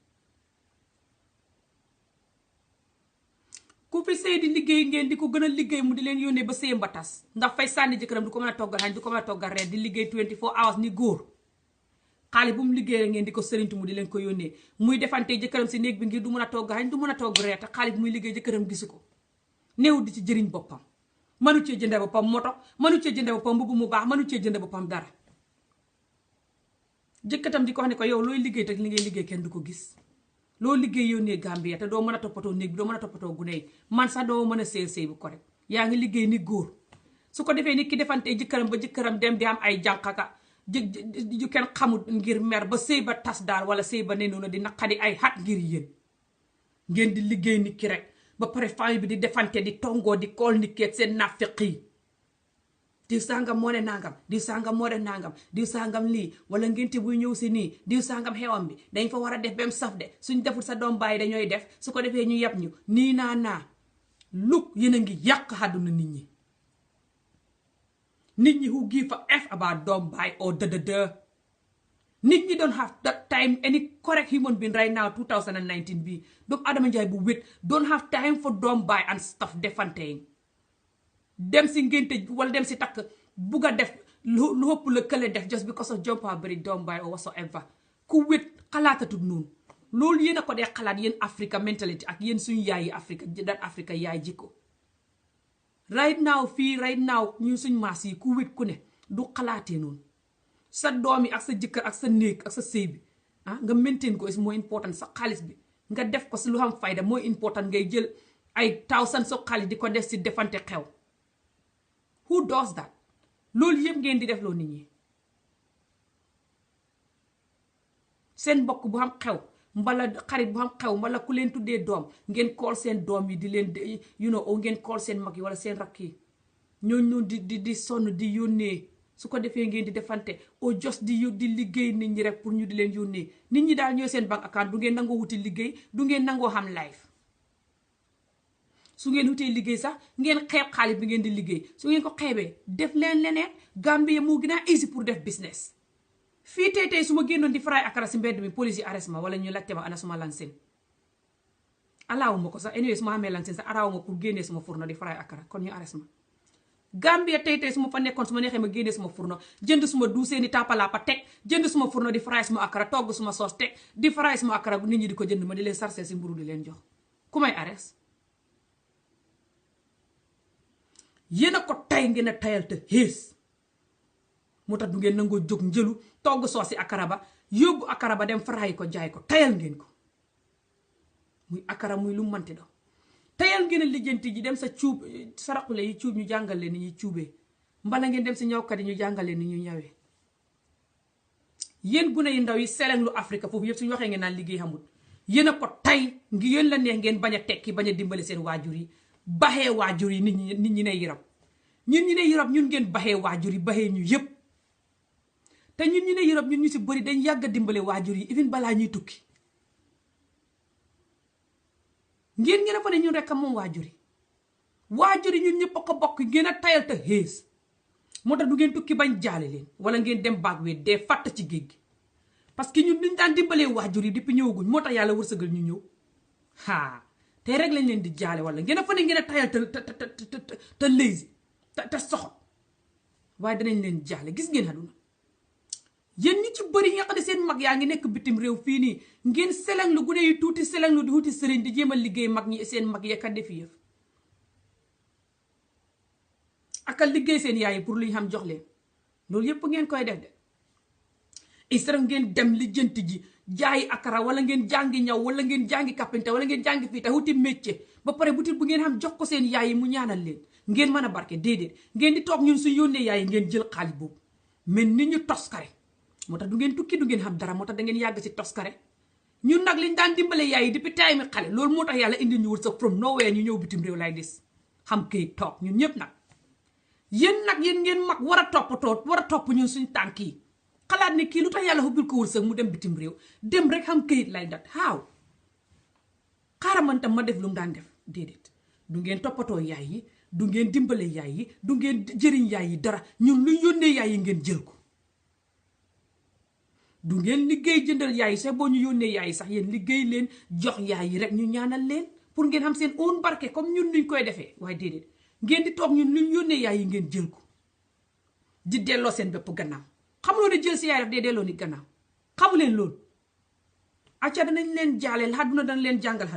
ku fi sëy di liggéey ngeen di ko gën a liggéey mu di leen yónnee ba sëyam ba tas ndax fay sànni jëkkëram du ko mën a toggal xañ du ko mën a toggal reer di liggéey 24 hours ni góor xaalis bu mu liggéey ngeen di ko sëriñtu mu di leen ko yónnee muy defante jëkkëram si néeg bi ngir du mën a togg xañ du mën a togg reer te xaalis muy liggéey jëkkëram gisu ko néew di ci jëriñ boppam mënu cee jënde boppam moto mënu cee jënde boppam mbubb mu baax mënu cee jënde boppam dara jëkkatam di ko wax ne ko yow looy liggéey te li ngay liggéey kenn du ko gis loo liggéey yónnee Gambia te doo mën a toppatoo néeg bi doo mën a toppatoo gune yi man sax doo mën a sëy bu correct yaa ngi liggéey ni góor su ko defee nit ki defante jëkkëram ba jëkkëram dem di am ay jànqaka ju kenn xamul ngir mer ba sëy ba tas daal wala sëy ba nenoona di naqadi ay xat ngir yéen ngeen di liggéey nit ki rek ba pare famille bi di defante di tongoo di kool nit ki ak seen nafiq yi diw sangam moo ne nangam diw sangam moo ne nangam diw sangam lii wala ngénte buy ñëw si nii diw sangam xewam bi dañ fa war a def bem saf de suñ deful sa doom bàyyi dañooy def su ko defee ñu yab ñu nii naa look yéen a ngi yàq àdduna nit ñi who give a f about doom bàyyi or nit ñi don't have that time any correct human being right now 2019 bi doomu Adama Njaay bu wét don't have time for doom bàyyi and stuff defante dem si ngénte wala dem si takk bugg a def lu ëpp la kële def just because of jompa bëri doom baay or whatsoever ku wét xalaatatut noonu loolu yéen a ko dee xalaat yéen Africa mentality ak yéen suñu yaayi Africa dat Africa yaay jikko right now fii right now ñu suñ maas yi ku wét ku ne du xalaatee noonu sa doom yi ak sa jëkkër ak sa néeg ak sa sëy bi nga maintain ko is more important sa xaalis bi nga def ko si lu xam fayda mooy important ngay jël ay thousand so xaalis di ko def si defante xew who does that loolu yëpp ngeen di def loo nit ñi seen mbokk bu xam xew mbala xarit bu xam xew mbala ku leen tuddee doom ngeen kool seen doom yi di leen ngeen kool seen mag yi wala seen rakk yi ñooñu noonu di sonn di yónnee su ko defee ngeen di defante au just di liggéey nit ñi rek pour ñu di leen yónnee nit ñi daal ñooy seen bank account du ngeen nangoo wuti liggéey du ngeen nangoo xam life su ngeen wutee liggéey sax ngeen xeeb xaalis bi ngeen di liggéey su ngeen ko xeebee def leen leneen Gambie moo gën a easy pour def business fii tey su ma génnoon di fry akara si mbedd mi police yi arrest ma wala ñu laajte ma ana suma lansin alaawuma ko sax anyway su ma amee lansin sax araawuma pour génnee suma fourneau di fry akara kon ñu arrest ma Gambie tey su ma fa nekkoon su ma neexee ma génnee suma fourneau jënd suma duusee ni tàppalaa pa teg jënd suma fourneau di fry suma akara togg suma soos teg di fry suma akara nit ñi di ko jënd ma di leen sarse si mburu di leen jox ku may arrest yéen a ko tay ngeen a tayal te xiis moo tax du ngeen nangoo jóg njëlu togg soos si akara ba yóbbu akara ba dem faraay ko jaay ko tayal ngeen ko muy akara muy lu manti do tayal ngeen a lijjanti ji dem sa cuub saraxule yi cuub ñu jàngal leen ni ñuy cuubee mbala ngeen dem si ñawkat yi ñu jàngal leen ni ñuy ñawee yéen gune yu ndaw yi seleng lu Afrique foofu yëpp suñu waxee ngeen naan liggéey xamul yéen a ko tay ngi yéen la neex ngeen bañ a tekki bañ a dimbali seen waajur yi baxee waajur yi nit ñi ne yiram ñun ñu ne Europe ñun ngeen baxee waajur yi baxee ñu yëpp te ñun ñu ne Europe ñun ñu si bëri dañ yàgg a dimbale waajur yi even balaa ñuy tukki ngeen a fa ne ñun rek a moom waajur yi ñun ñëpp a ko bokk ngeen a tayal te xees moo tax du ngeen tukki bañ jaale leen wala ngeen dem baag wee dee fàtt ci géej gi parce que ñun duñ daan dimbalee waajur yi depuis ñëwaguñ moo tax yàlla wërsëgal ñu ñëw tey rek lañ leen di jaale wala ngeen a fa ne ngeen a tayal te lazy te soxot waaye danañ leen jaale gis ngeen àdduna yéen ñi ci bëri nga xam ne seen mag yaa ngi nekk bitim réew fii nii ngeen seleng lu gune yu tuuti seleng lu di wuti sëriñ di jéem a liggéey mag ñi seen mag ya ka defi yëf aka liggéey seen yaay yi pour lu ñu xam jox leen loolu yëpp ngeen koy def de isra ngeen dem lijjanti ji jaayi akara wala ngeen jàngi ñaw wala ngeen jàngi kapinte wala ngeen jàngi fii te wuti métier ba pare butit bu ngeen xam jox ko seen yaay yi mu ñaanal leen ngeen mën a barke déedéet ngeen di toog ñun su yónnee yaay yi ngeen jël xaalis boobu mais nit ñu toskare moo tax du ngeen tukki du ngeen xam dara moo tax da ngeen yàgg si toskare ñun nag liñ daan dimbale yaay yi depuis taay mi xale loolu moo tax yàlla indi ñu wërsëg from nowhere ñu ñëw bitim réew lay des xam këyit toog ñun ñëpp nag yéen ngeen mag war a toppatoo war a topp ñun suñ tànk yi xalaat ne kii lu tax yàlla ubbil ko wërsëg mu dem bitim réew dem rek xam këyit lay dat xaaw xaaral man tam ma def lu mu daan def déedéet du ngeen toppatoo yaay yi du ngeen dimbale yaay yi du ngeen jëriñ yaay yi dara ñun lu yónnee yaay yi ngeen jël ko du ngeen liggéey jëndal yaay yi sax boo ñu yónnee yaay yi sax yéen liggéey leen jox yaay yi rek ñu ñaanal leen pour ngeen xam seen own barke comme ñun luñ koy defee waaye déedéet ngeen di toog ñun luñ yónnee yaay yi ngeen jël ko di delloo seen bépp gannaaw xamuloo ne jël si yaay daf dee delloo ni gannaaw xamu leen loolu acca danañ leen jaaleel xaduna dana leen jàngal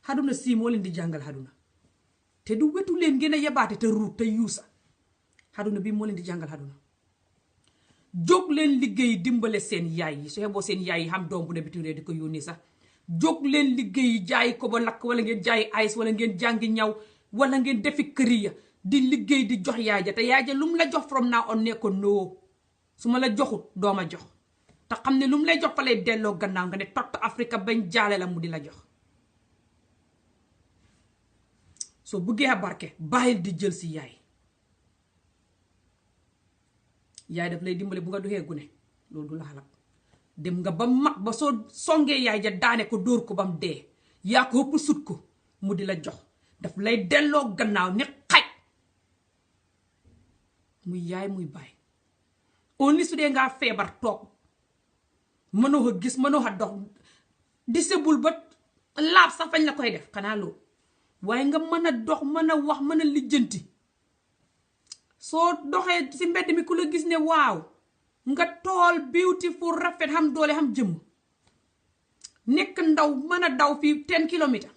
xaduna sii moo leen di jàngal xaduna te du wetu leen ngeen a yabaate te ruut te yuusa xaduna bii moo leen di jàngal xaduna jóg leen liggéey dimbale seen yaay yi su xeboo seen yaay yi xam doom bu ne bitim réew di ko yónnee sax jóg leen liggéey jaay ko ba lakk wala ngeen jaay ice wala ngeen jàngi ñaw wala ngeen defi këriya di liggéey di jox yaay ja te yaay ja lu mu la jox from now on ne ko noo su ma la joxut doo ma jox te xam ne lu mu lay jox fa lay delloo gannaaw nga ne tott Afrique bañ jaale la mu di la jox soo buggee a barke bàyyil di jël si yaay daf lay dimbale bu nga doxee gune loolu du la xalab dem nga ba mag ba soo songee yaay ja daane ko dóor ko ba mu dee yaa ko ëpp sut ko mu di la jox daf lay delloo gannaaw ni xaj muy yaay muy baay only su dee ngaa feebar toog mënoo a gis mënoo a dox disebul ba laab sax fañ la koy def xanaa loolu waaye nga mën a dox mën a wax mën a lijjanti soo doxee si mbedd mi ku la gis ne waaw nga tool beautiful rafet xam doole xam jëmm nekk ndaw mën a daw fii 10 kilomètres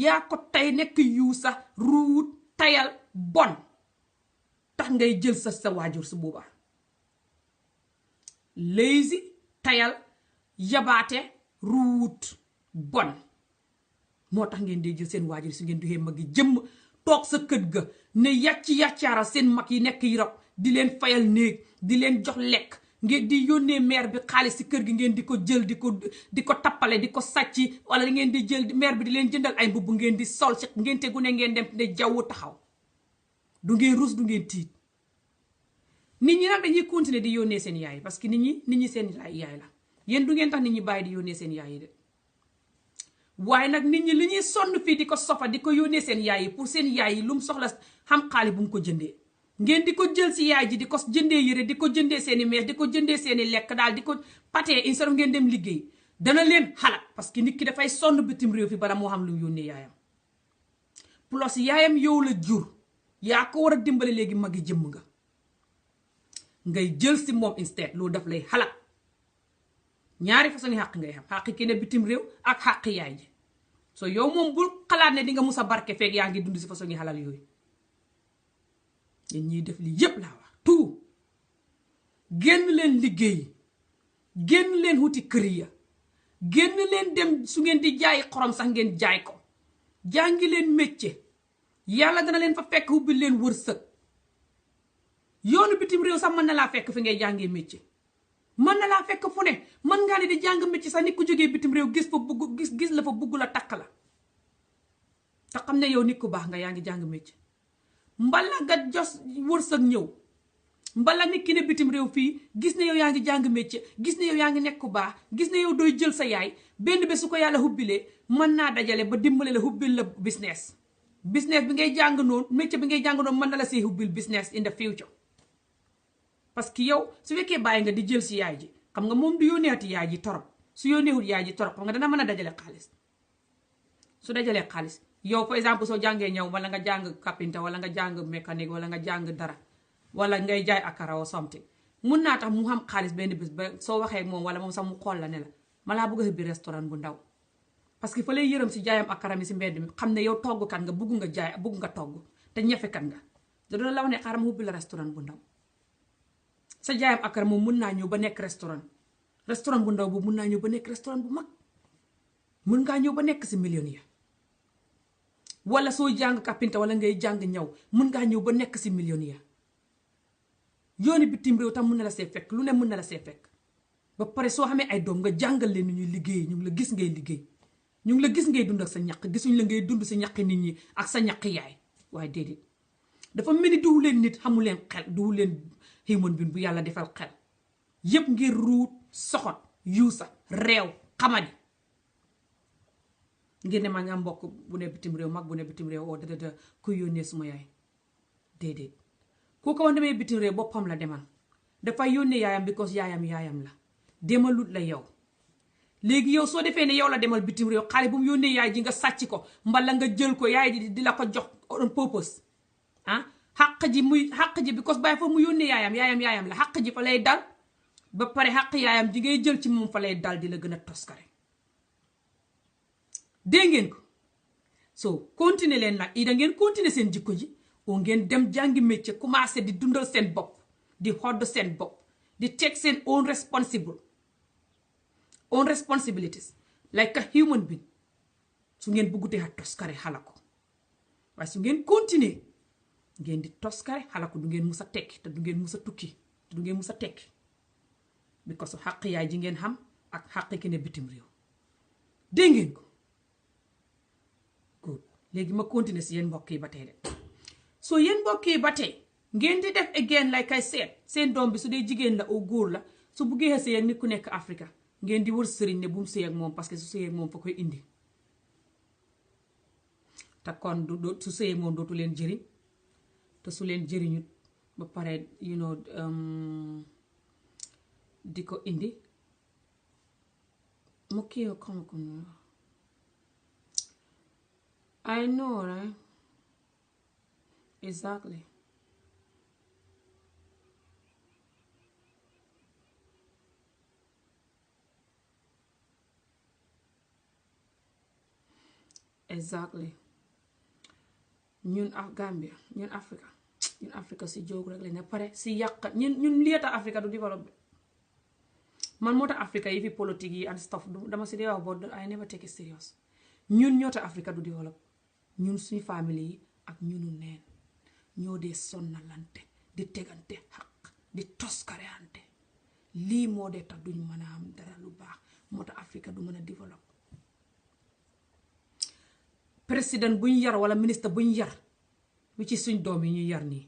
yaa ko tey nekk yuusa ruut tayal bon tax ngay jël sa waajur su boobaa lazy tayal yabaate ruut bon moo tax ngeen dee jël seen waajur su ngeen duxee mag yi jëmm toog sa kët ga ne yàccaaral seen mag yi nekk Europe di leen fayal néeg di leen jox lekk ngeen di yónnee maire bi xaalis si kër gi ngeen di ko jël di ko tappale di ko sàcc wala ngeen di jël maire bi di leen jëndal ay mbubb ngeen di sol ci ngeen tegu ne ngeen dem ne jaww taxaw du ngeen rus du ngeen tiit nit ñi nag dañuy continuer di yónnee seen yaay parce que nit ñi seen yaay la yéen du ngeen tax nit ñi bàyyi di yónnee seen yaay yi de waaye nag nit ñi li ñuy sonn fii di ko sofa di ko yónnee seen yaay yi pour seen yaay yi lu mu soxla xam xaalis bu mu ko jëndee ngeen di ko jël si yaay ji di ko jëndee yére di ko jëndee seeni mees di ko jëndee seeni lekk daal di ko patee instead ngeen dem liggéey dana leen xalaat parce que nit ki dafay sonn bitim réew fi bala moo xam lu mu yónnee yaayam plus yaayam yow la jur yaa ko war a dimbale léegi magi jëmm nga ngay jël si moom instead loolu daf lay xalaat ñaari façon yi xàq ngay xam xàq ki ne bitim réew ak xàq yaay ji so yow moom bul xalaat ne di nga mus a barke feeg yaa ngi dund si façon yi xalal yooyu yéen ñiy def li yépp laa wax tout génn leen liggéey génn leen wuti kër ya génn leen dem su ngeen di jaay xorom sax ngeen jaay ko jàngi leen métier yàlla dana leen fa fekk ubbi leen wërsëg yoonu bitim réew sax mën na laa fekk fi ngay jàngee métier mën na laa fekk fu ne mën ngaa ne di jàng métier sax nit ku jógee bitim réew gis fa bugg gis la fa bugg la takk la te xam ne yow nit ku baax nga yaa ngi jàng métier mbala nga jos wërsëg ñëw, mbala nit ki ne bitim réew fii gis ne yow yaa ngi jàng métier, gis ne yow yaa ngi nekk ku baax, gis ne yow dooy jël sa yaay, benn bés su ko yàlla hubbilee mën naa dajale ba dimbale la hubbil la business bi ngay jàng noonu, métier bi ngay jàng noonu mën na la see hubbil business in the future. parce que yow su fekkee bàyyi nga di jël si yaay ji, xam nga moom du yónneeti yaay ji torop, su yónneewul yaay ji torop xam nga dana mën a dajale xaalis. su dajalee xaalis yow par exemple soo jàngee ñëw wala nga jàng carpenter wala nga jàng mécanique wala nga jàng dara wala ngay jaay akara or something, mun naa tax mu xam xaalis benn bés ba soo waxee moom wala moom sax mu xool la ne la ma laa bëgg a ubbi restaurant bu ndaw. parce que fa lay yërëm si jaayam akara mi si mbedd mi xam ne yow toggkat nga bugg nga jaay bugg nga togg te ñefekat nga, da doon la wax ne xaaral ma ubbi la restaurant bu ndaw. sa jaayam akara moom mun naa ñëw ba nekk restaurant bu ndaw boobu mun naa ñëw ba nekk restaurant bu mag, mun ngaa ñëw ba nekk si million ya. wala soo jàng carpenter wala ngay jàng ñaw mun ngaa ñëw ba nekk si million ya. yooni bitim réew tam mun na la see fekk, lu ne mun na la see fekk. ba pare soo xamee ay doom nga jàngal leen ni ñuy liggéey, ñu ngi la gis ngay liggéey, ñu ngi la gis ngay dund ak sa ñaq, gisuñ la ngay dund si ñaqi nit ñi ak sa ñaqi yaay. waaye déedéet dafa mel ni duwu leen nit, xamu leen xel, duwu leen human being bu yàlla defal xel. yépp ngir ruut soxot yuusa réew xamadi ngir ne maa ngi am mbokk bu ne bitim réew, mag bu ne bitim réew oo dada kuy yónnee suma yaay. déedéet ku ko wax demee bitim réew boppam la demal, dafay yónnee yaayam because yaayam la demalut la yow. léegi yow soo defee ne yow la demal bitim réew, xale bu mu yónnee yaay ji nga sàcc ko mbala nga jël ko yaay ji di la ko jox on purpose xàq ji because bàyyi foofu mu yónnee yaayam la, xàq ji fa lay dal. ba pare xàq yaayam ji ngay jël ci moom fa lay dal di la gën a toskare. dégg ngeen ko. so continuer leen nag da ngeen continuer seen jikko ji oo ngeen dem jàngi métier, commencé di dundal seen bopp, di xodd seen bopp, di take seen own responsibilities like a human being. su ngeen bëggutee a toskare xala ko, waaye su ngeen continuer ngeen di toskare xala ko, du ngeen mus a tekki te du ngeen mus a tukki te du ngeen mus a tekki. because xàq yaay ji ngeen xam ak xàq ki ne bitim réew. dégg ngeen ko. good léegi ma continuer si yéen mbokk yi ba tey de. so yéen mbokk yi ba tey ngeen di def again like I said, seen doom bi su dee jigéen la oo góor la, su buggee sëy ak nit ku nekk Afrika ngeen di wër sëriñ ne bu mu sëy ak moom parce que su sëy ak moom fa koy indi. te kon su sëy ak moom dootu leen jëriñ, te su leen jëriñut ba pare di ko indi mu kii comme I know right exactly. ñun ak Gambia ñun Africa si jóg rek la ne pare si yàq ñun lii tax Africa du développé. man moo tax Africa yi fi politique yi and stuff dama si dee wax boo I never take it serious. ñun ñoo tax Africa du développé, ñun suñu famille yi ak ñunu neen ñoo dee sonnalante di tegante xaq di toskareante. lii moo dee tax duñ mën a am dara lu baax, moo tax Africa du mën a développé. président buñ yar wala ministre buñ yar wi ci suñ doom yi ñu yar nii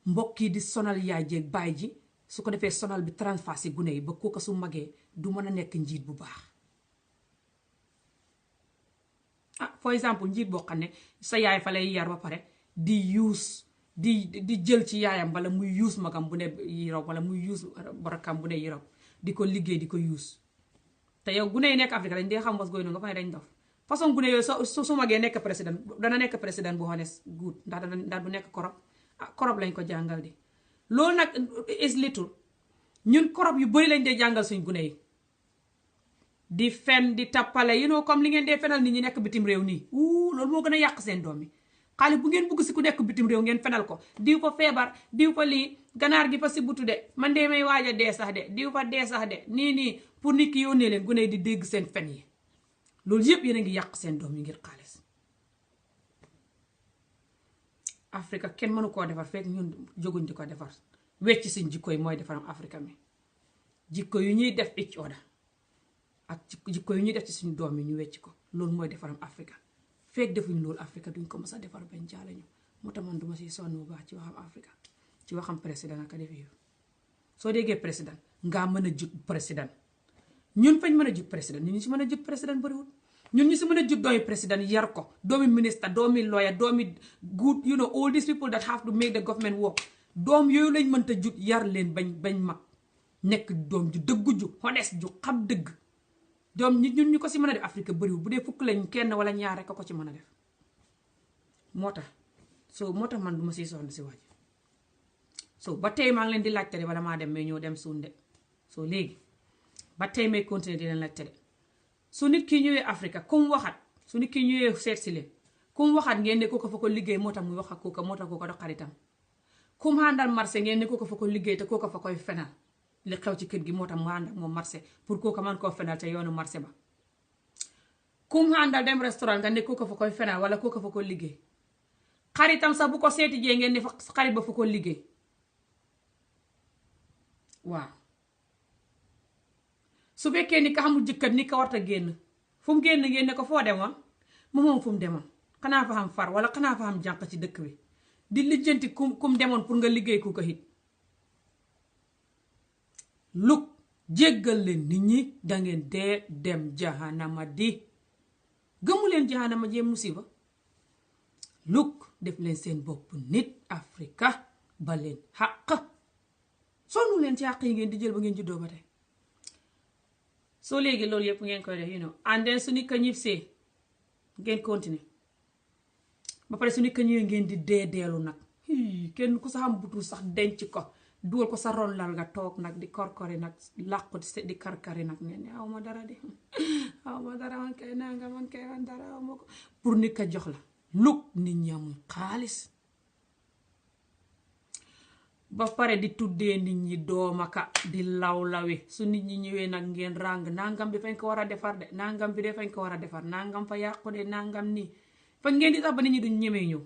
mbokk yi di sonal yaay jeeg baay ji, su ko defee sonal bi transfert gune yi ba kooka su magee du mën a nekk njiit bu baax. for exemple njiit boo xam ne sa yaay fa lay yar ba pare di use di jël ci yaayam wala muy use magam bu ne Europe wala muy use barakam bu ne Europe di ko liggéey di ko use. te yow gune yi nekk Afrique dañ dee xam was goy nga fa ne dañ dof façon gune yooyu su magee nekk président dana nekk président bu honest good ndax du nekk korop lañ ko jàngal di. loolu nag is little ñun korop yu bari lañ dee jàngal suñ gune yi di fen di tappale comme li ngeen dee fenal nit ñi nekk bitim réew nii loolu moo gën a yàq seen doom yi. xaalis bu ngeen bugg si ku nekk bitim réew ngeen fenal ko, diw fa feebar diw fa lii ganaar gi fa si butu de man de may waaj a dee sax de diw fa dee sax de nii pour nit ki yónnee leen gune yi di dégg seen fen yi. loolu yëpp yéen a ngi yàq seen doom yi ngir xaalis. Afrika kenn mënu koo defar fekk ñun jóguñ di ko defar, wecc suñ jikko yi mooy defaram Afrika mi. jikko yu ñuy def each other ak jikko yu ñuy def ci suñu doom yi ñu wecc ko, loolu mooy defaram Afrika. fekk defuñ loolu Afrika duñ ko mës a defar bañ jaale ñu. moo tax man duma si sonn bu baax ci waxam Afrique ci waxam président ak def yëf soo déggee président ngaa mën a jut président ñun fañ mën a jut président ñun ñu si mën a jut président bëriwul ñun ñu si mën a jut doomi président yar ko doomi ministre doomi lawyer doomi good you know all these people that have to make the government work doom yooyu lañ mënta jut yar leen bañ mag nekk doom ju dëggu ju honest ju xam dëgg doom ñun ñu ko si mën a def Afrique bëriwul bu dee fukk lañ kenn wala ñaar rek ko ci mën a def moo tax man duma siy sonn si waaj ba tey maa ngi leen di laajte de wala maa dem mais ñoo dem suun de léegi ba tey may continuer di leen laajte de su nit ki ñëwee Afrique comme waxat su nit ki ñëwee seet si leen comme waxat ngeen ne ko fa ko liggéey moo tax muy wax ak kooka moo tax kooka do xaritam comme àndal marché ngeen ne ko fa ko liggéey te kooka fa koy fenal li xew ci kër gi moo tax mu ànd ak moom marché pour kooka man koo fenal ca yoonu marché ba comme àndal dem restaurant nga ne kooka fa koy fenal wala kooka fa ko liggéey xaritam sax bu ko seeti jee ngeen ne fa xarit ba fa ko liggéey waaw su fekkee ni ka xamul jëkkër ni ka warta génn fu mu génn ngeen ne ko foo demoon moom fu mu demoon xanaa fa xam far wala xanaa fa xam jànq ci dëkk bi di lijjanti kum demoon pour nga liggéey ku ko hit luk jéggal leen nit ñi dangeen dee dem jahanama di gëmu leen jahanama jee musiba luk def leen seen bopp nit Afrika ba leen xàq sonnu leen ci xàq yi ngeen di jël ba ngeen juddoo ba tey soo léegi loolu yëpp ngeen koy def and then su nit ka ñibbisee ngeen continuer ba pare su nit ka ñëwee ngeen di deelu nag kenn ku sa xam butul sax denc ko dugal ko sa ron lal nga toog nag di korkori nag làqu di karkari nag ngeen ne aw ma dara de aw ma dara man kay nanga man kay man dara aw ma ko pour nit ka jox la luk nit ñi amuñ xaalis ba pare di tuddee nit ñi doomaka di lawlawi su nit ñi ñëwee nag ngeen ràng nangam bi fañ ko war a defar de nangam bi de fañ ko war a defar nangam fa yàqu de nangam nii fa ngeen di tax ba nit ñi duñ ñemee ñëw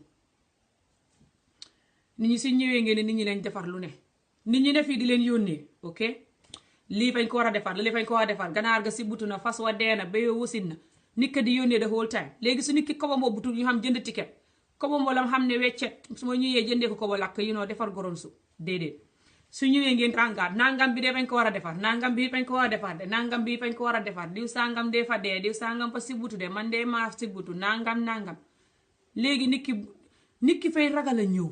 nit ñi si ñëwee ngeen ne nit ñi leen defar lu ne nit ñi ne fii di leen yónnee ok lii fañ ko war a defar lii fañ ko war a defar ganaar ga si butu na fas wa deena béyoo wasin na nit ka di yónnee the whole time léegi su nit ki kobo moo butul ñu xam jënd ticket kobo moo lam xam ne weccet su ma ñëwee jëndee ko kobo lakk defar goron su déedéet su ñëwee ngeen rangaat nangam bi de fañ ko war a defar nangam bi fañ ko war a defar de nangam bi fañ ko war a defar diw sangam de fa dee diw sangam fa si butu de man de maa si butu nangam léegi nit ki fay ragal a ñëw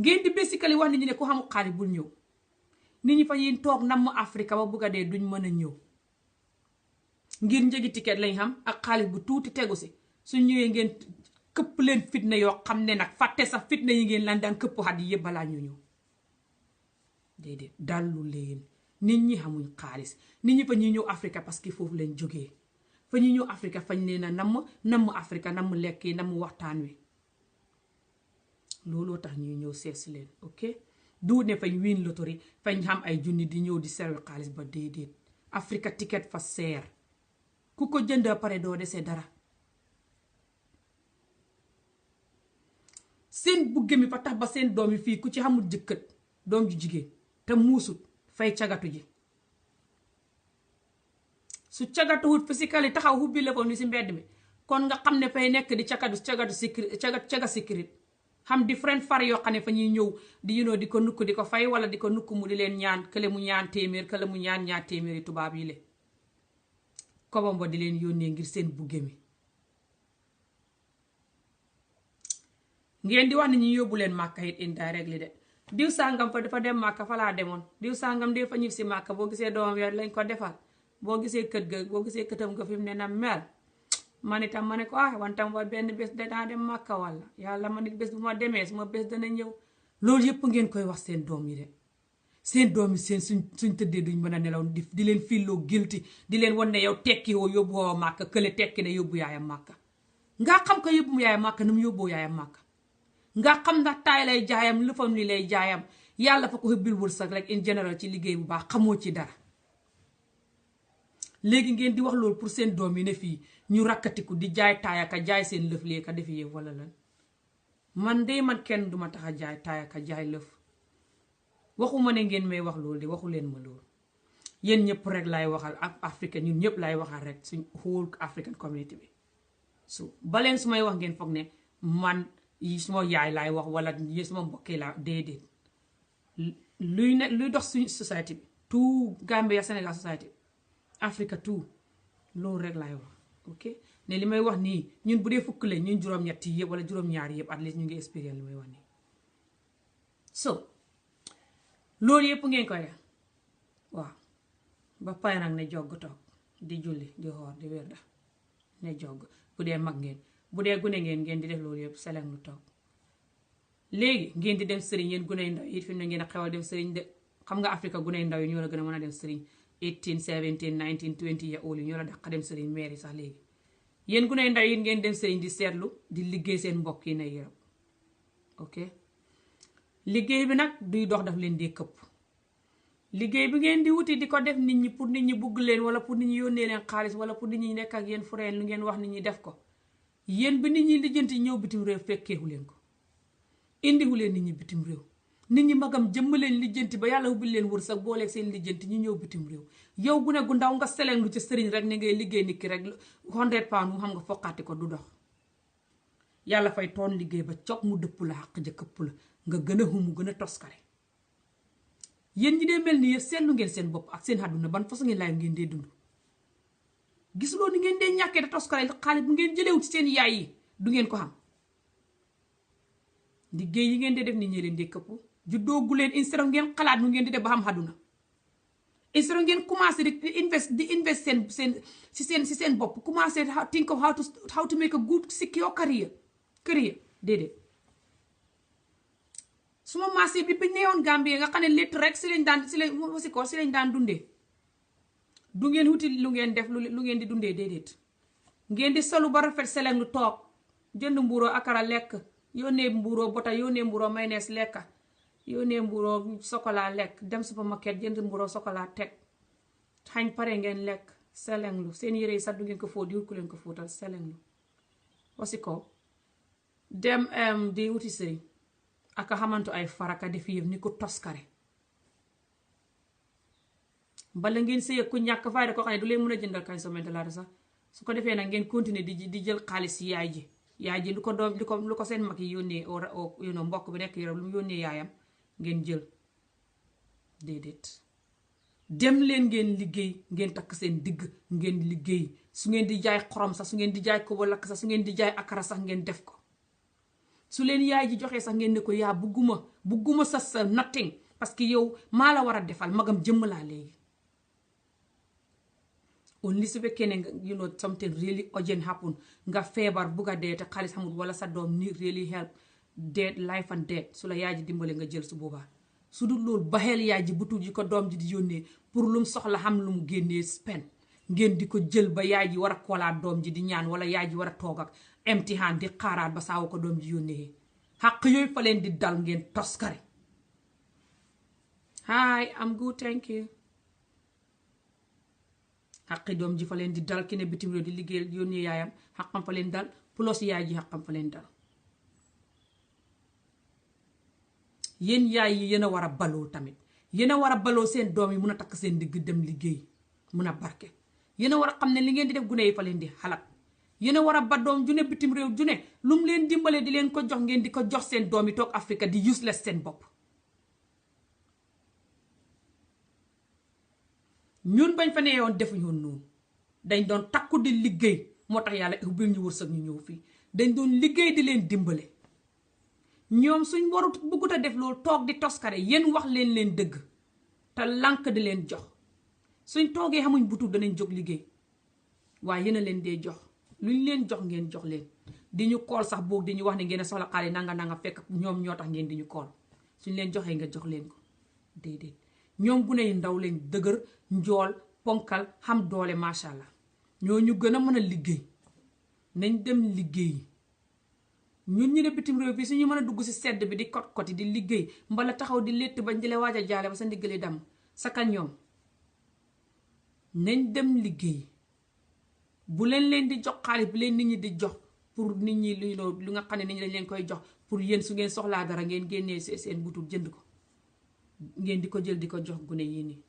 ngeen di basically wax nit ñi ne ku xamul xaalis bul ñëw nit ñi fa yéen toog namm Afrique ba bugg a dee duñ mën a ñëw ngir njëgi ticket lañ xam ak xaalis bu tuuti tegu si su ñëwee ngeen këpp leen fitna yoo xam ne nag fàtte sax fitna yi ngeen lan daan këpp xat yi yëpp balaa ñu ñëw déedéet dallu leen nit ñi xamuñ xaalis nit ñi fa ñuy ñëw Afrique parce que foofu leen jógee fa ñuy ñëw Afrique fañ leen a namm Afrique namm lekk yi namm waxtaan wi looloo tax ñuy ñëw seet si leen ok du ne fañ win lotori fañ xam ay junni di ñëw di serwe xaalis ba déedéet Afrique ticket fa seer ku ko jënd pare doo desee dara seen bugge mi fa tax ba seen doom yi fii ku ci xamul jëkkët doom ju jigéen te muusut fay cagatu ji su cagatuwut physically taxaw hubbi léppam ni si mbedd mi kon nga xam ne fay nekk di caga sécurité xam different far yoo xam ne fa ñuy ñëw di di ko nukk di ko fay wala di ko nukk mu di leen ñaan kële mu ñaan téeméer kële mu ñaan ñaar téeméeri tubaab yi le kobombo di leen yónnee ngir seen bugge mi ngeen di wax ni ñu yóbbu leen màkka it indirectly de diw sàngam fa dafa dem màkka fa laa demoon diw sàngam de fa ñib si màkka boo gisee doomam yooyu lañ ko defal boo gisee kët ga boo gisee këtam nga fi mu ne na mel man itam ma ne ko wantam wa benn bés danaa dem màkka walla yàlla ma nit bés bu ma demee suma bés dana ñëw loolu yëpp ngeen koy wax seen doom yi de seen doom yi seen suñ tëddee duñ mën a nelaw di leen filloo guilty di leen wan ne yow tekki woo yóbbu woo màkka kële tekki ne yóbbu yaayam màkka nga xam ko yóbbu yaayam màkka nu mu yóbboo yaayam màkka nga xam ndax taay lay jaayam lëfam li lay jaayam yàlla fa ko xëbbil wërsëg rek in general ci liggéey bu baax xamoo ci dara léegi ngeen di wax loolu pour seen doom yi ne fii ñu rakkatiku di jaay taayaka jaay seen lëf lee ka defi yëf wala lan man de man kenn duma tax a jaay taayaka jaay lëf waxuma ne ngeen may wax loolu de waxu leen ma loolu yéen ñëpp rek laay waxal ak Afrique ñun ñëpp laay waxal rek suñ whole African community bi su baleen su may wax ngeen foog ne man yi suma yaay laay wax wala yi suma mbokkee laa déedéet luy dox suñu société bi tout Gambia Sénégal société Afrique tout loolu rek laay wax ok ne li may wax nii ñun bu dee fukk lañ ñun juróom-ñett yi yëpp wala juróom-ñaar yëpp at least ñu ngi expérience li may wax nii so loolu yëpp ngeen koy def waaw ba pare nag ne jogg toog di julli di xoor di wér da ne jogg bu dee mag ngeen bu dee gune ngeen di def loolu yëpp seleng lu toog léegi ngeen di dem sëriñ yéen gune yu ndaw yi fi mu ne ngeen a xewal dem sëriñ de xam nga Afrique gune yu ndaw yi ñoo la gën a mën a dem sëriñ 18 17 19 20 year old yi ñoo la daq dem sëriñ maire yi sax léegi yéen gune yu ndaw yi ngeen dem sëriñ di seetlu di liggéey seen mbokk yi ne yërëm ok liggéey bi nag duy dox daf leen di këpp liggéey bi ngeen di wuti di ko def nit ñi pour nit ñi bugg leen wala pour nit ñi yónnee leen xaalis wala pour nit ñi nekk ak yéen fureen lu ngeen wax nit ñi def ko yéen bi nit ñi lijjanti ñëw bitim réew fekkeeku leen ko indiwu leen nit ñi bitim réew nit ñi magam jëmm leen lijjanti ba yàlla ubbil leen wërsëg booleeg seen lijjanti ñu ñëw bitim réew yow gune gu ndaw nga seleng lu ci sëriñ rek ne ngay liggéey nit ki rek 100 pounds mu xam nga foqaati ko du dox yàlla fay toon liggéey ba cog mu dëpp la xaq ja këpp la nga gën a xumu gën a toskare yéen ñi dee mel ni yëpp seetlu ngeen seen bopp ak seen àdduna ban façon ngeen laay ngeen dee dund gisuloo ni ngeen dee ñàkkee da toskare xaalis bu ngeen jëlewu ci seen yaay yi du ngeen ko xam liggéey yi ngeen dee def nit ñi leen dee këpp juddoogu leen instead ngeen xalaat nu ngeen di def ba xam àdduna instead ngeen commencé di invest seen bopp commencé think of how to make a good secure career déedéet suma maase bi bañ neewoon Gambie nga xam ne létt rek si lañ daan dundee du ngeen wuti lu ngeen def lu ngeen di dundee déedéet ngeen di solu ba rafet seleng lu toog jënd mbuuroo akara lekk yónnee mbuuroo bota yónnee mbuuroo mayonnaise lekka yónnee mbuuroo chocolat lekk dem supermarket jënd mbuuroo chocolat teg xañ pare ngeen lekk seleng lu seen yére yi sax du ngeen ko fóot di wut ku leen ko fóotal seleng lu wasi ko dem di wuti sëriñ aka xamantu ay faraka def yëf ni ko toskare bala ngeen sëy ku ñàkk fayda ko xam ne du leen mën a jëndal kañ sommente laata sax su ko defee nag ngeen continuer di jël xaalis yaay ji lu ko doom lu ko seen mag yi yónnee mbokk bi nekk yaram lu mu yónnee yaayam ngeen jël déedéet dem leen ngeen liggéey ngeen takk seen digg ngeen liggéey su ngeen di jaay xorom sax su ngeen di jaay kobo lakk sax su ngeen di jaay akara sax ngeen def ko su leen yaay ji joxee sax ngeen ne ko yaa bugguma sa nothing parce que yow maa la war a defal magam jëmm laa léegi on li su fekkee ne something really urgent happen nga feebar bugg a dee te xaalis xamul wala sa doom ni really help dead life and death su la yaay ji dimbale nga jël su boobaa su dul loolu baxeel yaay ji bu tuut yi ko doom ji di yónnee pour lu mu soxla xam lu mu génnee spend ngeen di ko jël ba yaay ji war a koolaat doom ji di ñaan wala yaay ji war a toog ak empty hand di xaaraat ba saawu ko doom ji yónnee xaq yooyu fa leen di dal ngeen toskare hi I'm good thank you xaqi doom ji fa leen di dal ki ne bitim réew di liggéey yónnee yaayam xaqam fa leen dal plus yaay ji xaqam fa leen dal yéen yaay yi yéen a war a baloo tamit yéen a war a baloo seen doom yi mun a takk seen digg dem liggéey mun a barke yéen a war a xam ne li ngeen di def gune yi fa leen di xalaat yéen a war a ba doom june bitim réew june lu mu leen dimbalee di leen ko jox ngeen di ko jox seen doom yi toog Afrique di useless seen bopp ñun bañ fa nee yoon defuñu woon noonu dañ doon takku di liggéey moo tax yàlla ubbil ñu wërsëg ñu ñëw fii dañ doon liggéey di leen dimbale ñoom suñ warut bëggut a def loolu toog di toskare yéen wax leen dëgg te lànk di leen jox suñ toogee xamuñ butu danañ jóg liggéey waaye yéen a leen dee jox luñ leen jox ngeen jox leen di ñu kool sax boog di ñu wax ne ngeen a soxla xaalis nanga fekk ñoom ñoo tax ngeen di ñu kool suñ leen joxee nga jox leen ko déedéet ñoom gune yu ndaw leen dëgër njool ponkal xam doole macha allah ñoo ñu gën a mën a liggéey nañ dem liggéey ñun ñu ne bitim réew fii suñu mën a dugg si sedd bi di kot-koti di liggéey mbala taxaw di létt bañ di la waaj a jaale ba sa ndiggali dam saka ñoom nañ dem liggéey bu leen di jox xaalis bu leen nit ñi di jox pour nit ñi lu nga xam ne nit ñi dañ leen koy jox pour yéen su ngeen soxlaa dara ngeen génnee seen butul jënd ko ngeen di ko jël di ko jox gune yi nii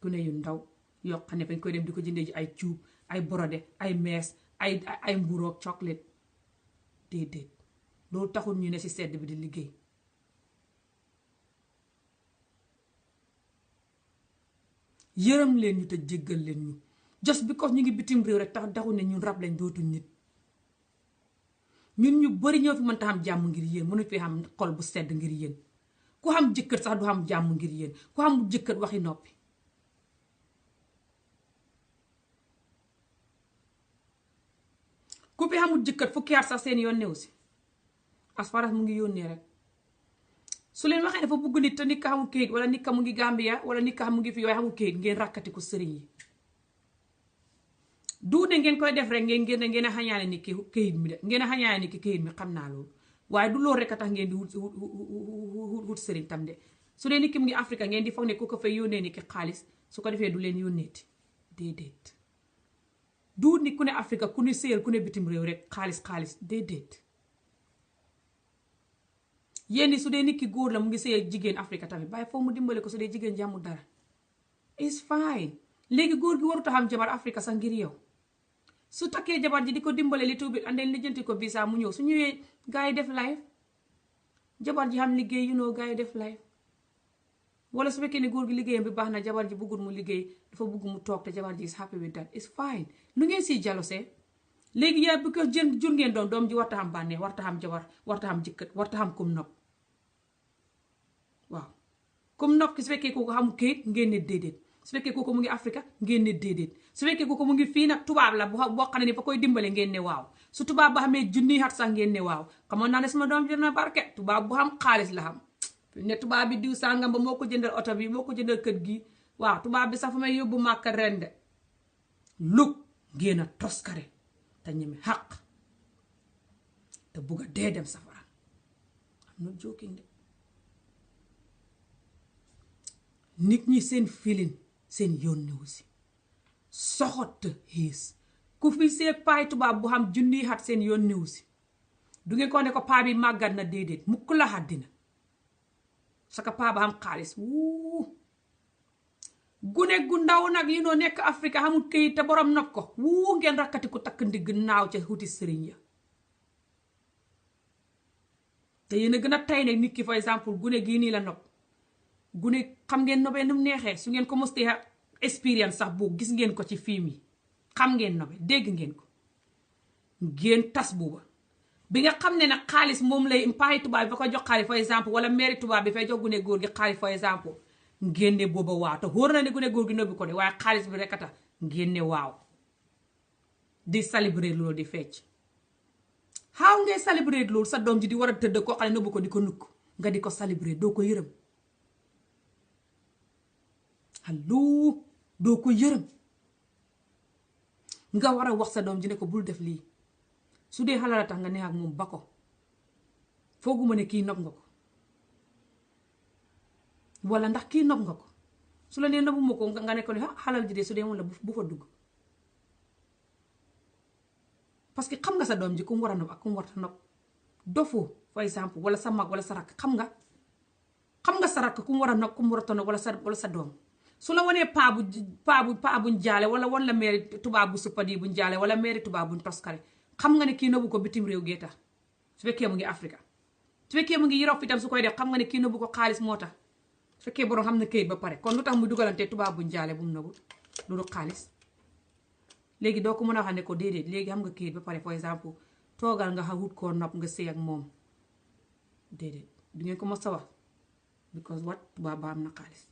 gune yu ndaw yoo xam ne fañ koy dem di ko jëndee ji ay cuub ay borode ay mees ay mburoog chocolate déedéet loolu taxul ñu ne ci sedd bi di liggéey. yërëm leen ñu te jéggal leen ñu just because ñu ngi bitim réew rek taxul ne ñun rab lañ dootuñ nit. ñun ñu bari ñoo fi mën ta xam jàmm ngir yéen mënu fi xam xol bu sedd ngir yéen ku xam jëkkër sax du xam jàmm ngir yéen ku xam jëkkër waxi noppi. ku fi xamul jëkkër fukki at sax seen yoon new si as far as mu ngi yónnee rek su leen waxee dafa bugg nit te nit ka xamul kayit wala nit ka mu ngi Gambia wala nit ka xam mu ngi fi yooyu xamul kayit ngeen rakkati ko sëriñ yi. duude ngeen koy def rek ngeen a xañaane ni ki kayit mi de ngeen a xañaane ni ki kayit mi xam naa loolu waaye du loolu rek a tax ngeen di wut sëriñ tam de su dee nit ki mu ngi Afrique ngeen di foog ne ku ko fay yónnee ni ki xaalis su ko defee du leen yónneeti déedéet. duut ni ku ne Afrique ku ne séyal ku ne bitim réew rek xaalis déedéet. yéen su dee nit ki góor la mu ngi séyal jigéen Afrique tamit bàyyi foofu mu dimbale ko su dee jigéen jàmmul dara it's fine. léegi góor gi warut a xam jabar Afrique sax ngir yow su takkee jabar ji di ko dimbale li tuubi andeen lijjanti ko visa mu ñëw su ñëwee gaa yi def live jabar ji xam liggéey gaa yi def live. wala su fekkee ne góor gi liggéeyam bi baax na jabar ji bëggul mu liggéey dafa bëgg mu toog te jabar ji is happy with that it's fine. lu ngeen siy jalosee léegi yaa bi ko jur ngeen doom ji warta xam bànnee warta xam jabar warta xam jëkkër warta xam kum nopp waaw kum nopp ki su fekkee kooku xamul kayit ngeen ne déedéet su fekkee kooku mu ngi Afrique ngeen ne déedéet su fekkee kooku mu ngi fii nag tubaab la boo xam ne fa koy dimbale ngeen ne waaw su tubaab ba xamee junniy at sax ngeen ne waaw xamoon naa ne sama doom jër na barke tubaab bu xam xaalis la xam ne tubaab bi diw sàngam ba moo ko jëndal oto bi moo ko jëndal kër gi waaw tubaab bi sax fa may yóbbu màkka ren de lug ngeen a toskare te ñeme xaq te bugg a dee dem safara am na joking de nit ñi seen filin seen yoon newu si soxot xiis ku fi seeg paay tubaab bu xam junniy xat seen yoon newu si du ngeen ko ne ko paa bi màggat na déedéet mukk la xaddina saka paa ba xam xaalis gune gu ndaw nag nekk Afrique xamul këyit te borom nopp ko ngeen rakkati ku takk ndigg naaw ca xuti sëriñ ya te yéen a gën a tay ne nit ki par exemple gune gii nii la nopp gune xam ngeen nobee nu mu neexee su ngeen ko mostee expérience sax boobu gis ngeen ko ci film yi xam ngeen nobe dégg ngeen ko ngeen tas buuba bi nga xam ne nag xaalis moom lay paayi tubaab bi fa ko jox xaalis par exemple wala mairie tubaab bi fay jox gune góor gi xaalis par exemple ngeen ne booba waaw te wóor na ne gune góor gi nobbi ko de waaye xaalis bi rek a tax ngeen ne waaw di célébrer loolu di fecc xaaw ngay célébrer loolu sa doom ji di war a tëdd koo xam ne nobbu ko di ko nukk nga di ko célébrer doo ko yërëm allo doo ko yërëm nga war a wax sa doom ji ne ko bul def lii su dee xala la tax nga ne ak moom ba ko fooguma ne kii nopp nga ko wala ndax kii nopp nga ko su la nee noppuma ko nga ne ko ne xalal ji de su dee moom la bu fa dugg parce que xam nga sa doom ji ku mu war a nopp ak ku mu war a nopp dofoo par exemple wala sa mag wala sa rakk xam nga sa rakk ku mu war a nopp ku mu war a nopp wala sa doom su la wanee paa buñ jaale wala wan la meeri tubaab bu suppadi buñ jaale wala meeri tubaab buñ toskare xam nga ne kii nobbu ko bitim réew gee tax su fekkee mu ngi Afrique su fekkee mu ngi Europe itam su koy def xam nga ne kii nobbu ko xaalis moo tax su fekkee borom xam na këyit ba pare kon lu tax muy dugalante tubaab buñ jaale bu mu nobbu loolu xaalis léegi doo ko mën a wax ne ko déedéet léegi xam nga këyit ba pare par exemple toogal nga wut koo nopp nga sëy ak moom déedéet du ngeen ko mos a wax because what tubaab ba am na xaalis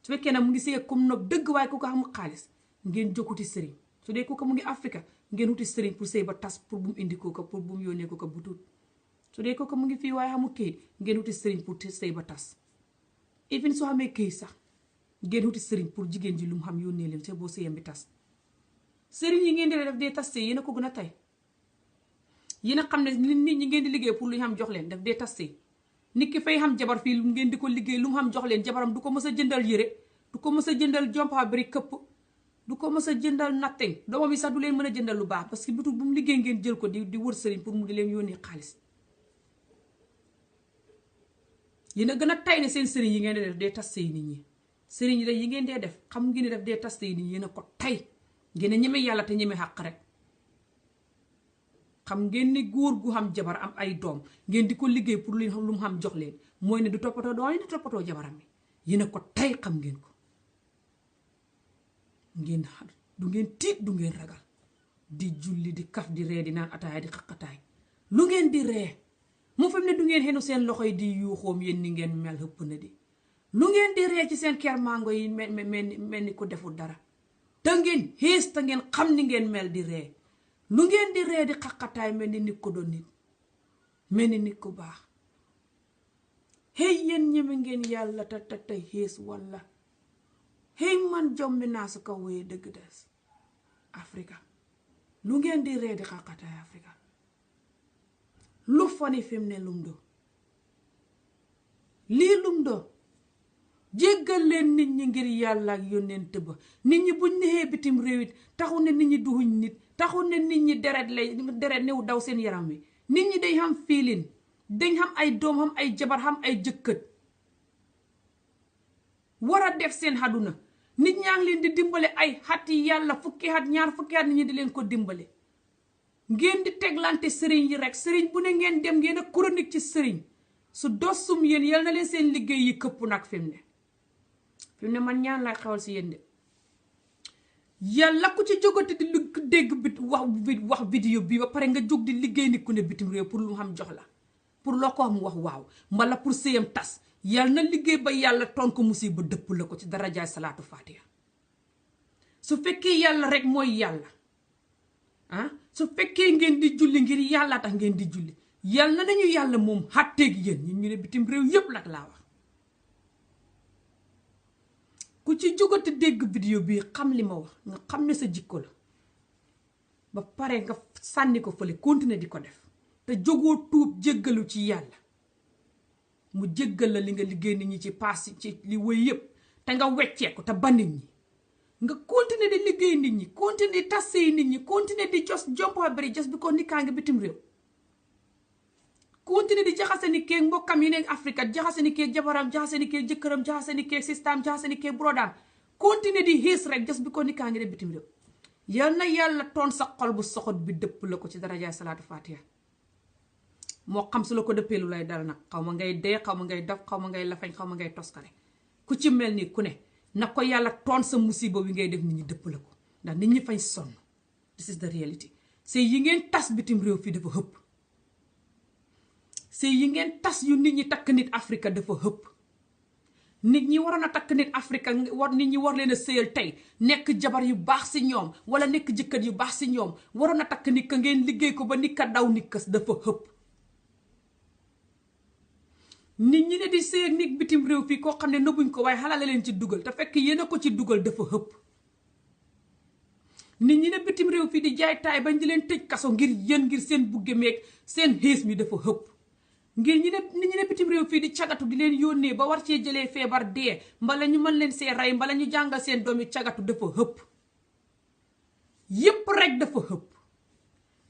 su fekkee nag mu ngi sëy ak comme nopp dëgg waaye ku ko xamul xaalis ngeen jokkuti sëriñ su dee ku ko mu ngi Afrique ngeen wuti sëriñ pour sëy ba tas pour bu mu indi ko pour bu mu yónnee ko bu tuut su dee ko mu ngi fii waaye xamul këyit ngeen wuti sëriñ pour sëy ba tas even soo xamee këyit sax ngeen wuti sëriñ pour jigéen ji lu mu xam yónnee leen te boo sëyam bi tas sëriñ yi ngeen di def dee tas sëy yéen a ko gën a tey yéen a xam ne nit ñi ngeen di liggéey pour lu ñu xam jox leen daf dee tas sëy nit ki fay xam jabar fii ngeen di ko liggéey lu mu xam jox leen jabaram du ko mës a jëndal yére du ko mës a jëndal jompa bari këpp du ko mës a jëndal nothing doomam yi sax du leen mën a jëndal lu baax parce que bu mu liggéey ngeen jël ko di wër sëriñ pour mu di leen yónnee xaalis yéen a gën a tay ne seen sëriñ yi ngeen di def dee tas sëy nit ñi sëriñ yi ngeen dee def xam ngeen ne def dee tas sëy nit ñi yéen a ko tay ngeen a ñeme yàlla te ñeme xàq rek xam ngeen ni góor gu xam jabar am ay doom ngeen di ko liggéey pour lu mu xam jox leen mooy ne du toppatoo doom yi du toppatoo jabaram yi yéen a ko tey xam ngeen ko ngeen du ngeen tiit du ngeen ragal di julli di kaf di ree di naan ataaya di xaqataay lu ngeen di ree mu fi mu ne du ngeen xenu seen loxo yi di yuuxoom yéen ni ngeen mel hëpp na di lu ngeen di ree ci seen ker mango yi mel ni ko deful dara te ngeen xiis te ngeen xam ni ngeen mel di ree lu ngeen di ree di xaqataay mel ni nit ko doon nit mel ni nit ko baax hey yéen ñeme ngeen yàlla te xiis walla hey man jommi naa su ko wéye dëgg des Afrika lu ngeen di ree di xaqataay Afrika lu foni fi mu ne lum do lii lum do jéggal leen nit ñi ngir yàlla ak yónnent ba nit ñi buñ nexee bitim réew it taxul ne nit ñi duhuñ nit taxul ne nit ñi deret new daw seen yaram wi nit ñi dañ xam fiilin dañ xam ay doom xam ay jabar xam ay jëkkët war a def seen xaduna nit ñaa ngi leen di dimbale ay xat yi yàlla fukki xat ñaar fukki xat nit ñi di leen ko dimbale ngeen di teglante sëriñ yi rek sëriñ bu ne ngeen dem ngeen a chronique ci sëriñ su dosum yéen yal na leen seen liggéey yi këpp nag fi mu ne man ñaan lay xewal si yéen de yàlla ku ci jógati di lu dégg bit wax vidéo bi ba pare nga jóg di liggéey nit ku ne bitim réew pour lu mu xam jox la pour loo ko xam wax waaw mbala pour sëyam tas yàlla na liggéey ba yàlla ton ko musiba dëpp la ko ci darajaay salaatu fatiha su fekkee yàlla rek mooy yàlla su fekkee ngeen di julli ngir yàlla tax ngeen di julli yàlla nañu yàlla moom xàtteeg yéen ñun ñu ne bitim réew yépp nag laa wax ku ci jógati dégg vidéo bi xam li ma wax nga xam ne sa jikko la ba pare nga sànni ko fële continuer di ko def te jógoo tuub jéggalu ci yàlla mu jéggal la li nga liggéey nit ñi ci paas ci li wëy yépp te nga weccee ko te ba nit ñi nga continuer di liggéey nit ñi continuer di tassey nit ñi continuer di jos jompa bari jos bi ko nikkaa ngi bitim réew continuer di jaxase ni keeg mbokkam yi nekk Afrika jaxase ni keeg jabaram jaxase ni keeg jëkkëram jaxase ni keeg système jaxase ni keeg brodaam continuer di xiis rek jos bi ko nikkaa ngi de bitim réew yal na yàlla toon sa xol bu soxot bi dëpp la ko ci darajaay salaatu fatiha moo xam su la ko dëppee lu lay dal nag xaw ma ngay dee xaw ma ngay daf xaw ma ngay lafañ xaw ma ngay toskare ku ci mel ni ku ne na ko yàlla toon sa musiba wi ngay def nit ñi dëpp la ko ndax nit ñi fañ sonn this is the reality c'est yi ngeen tas bitim réew fii dafa hëpp c'est yi ngeen tas yu nit ñi takk nit Afrika dafa hëpp nit ñi waroon a takk nit Afrika nit ñi war leen a sëyal tey nekk jabar yu baax si ñoom wala nekk jëkkër yu baax si ñoom waroon a takk nit ka ngeen liggéey ko ba nit ka daw nit ka dafa hëpp nit ñi ne di sëy ak nit bitim réew fii koo xam ne nëbbuñ ko waaye xalaat la leen ci dugal te fekk yéen a ko ci dugal dafa hëpp nit ñi ne bitim réew fii di jaay taay bañ di leen tëj kaso ngir yéen ngir seen bugge meeg seen xees mi dafa hëpp ngir nit ñi ne bitim réew fii di cagatu di leen yónnee ba war cee jëlee feebar dee mbala ñu mën leen see rey mbala ñu jàngal seen doomi cagatu dafa hëpp yépp rek dafa hëpp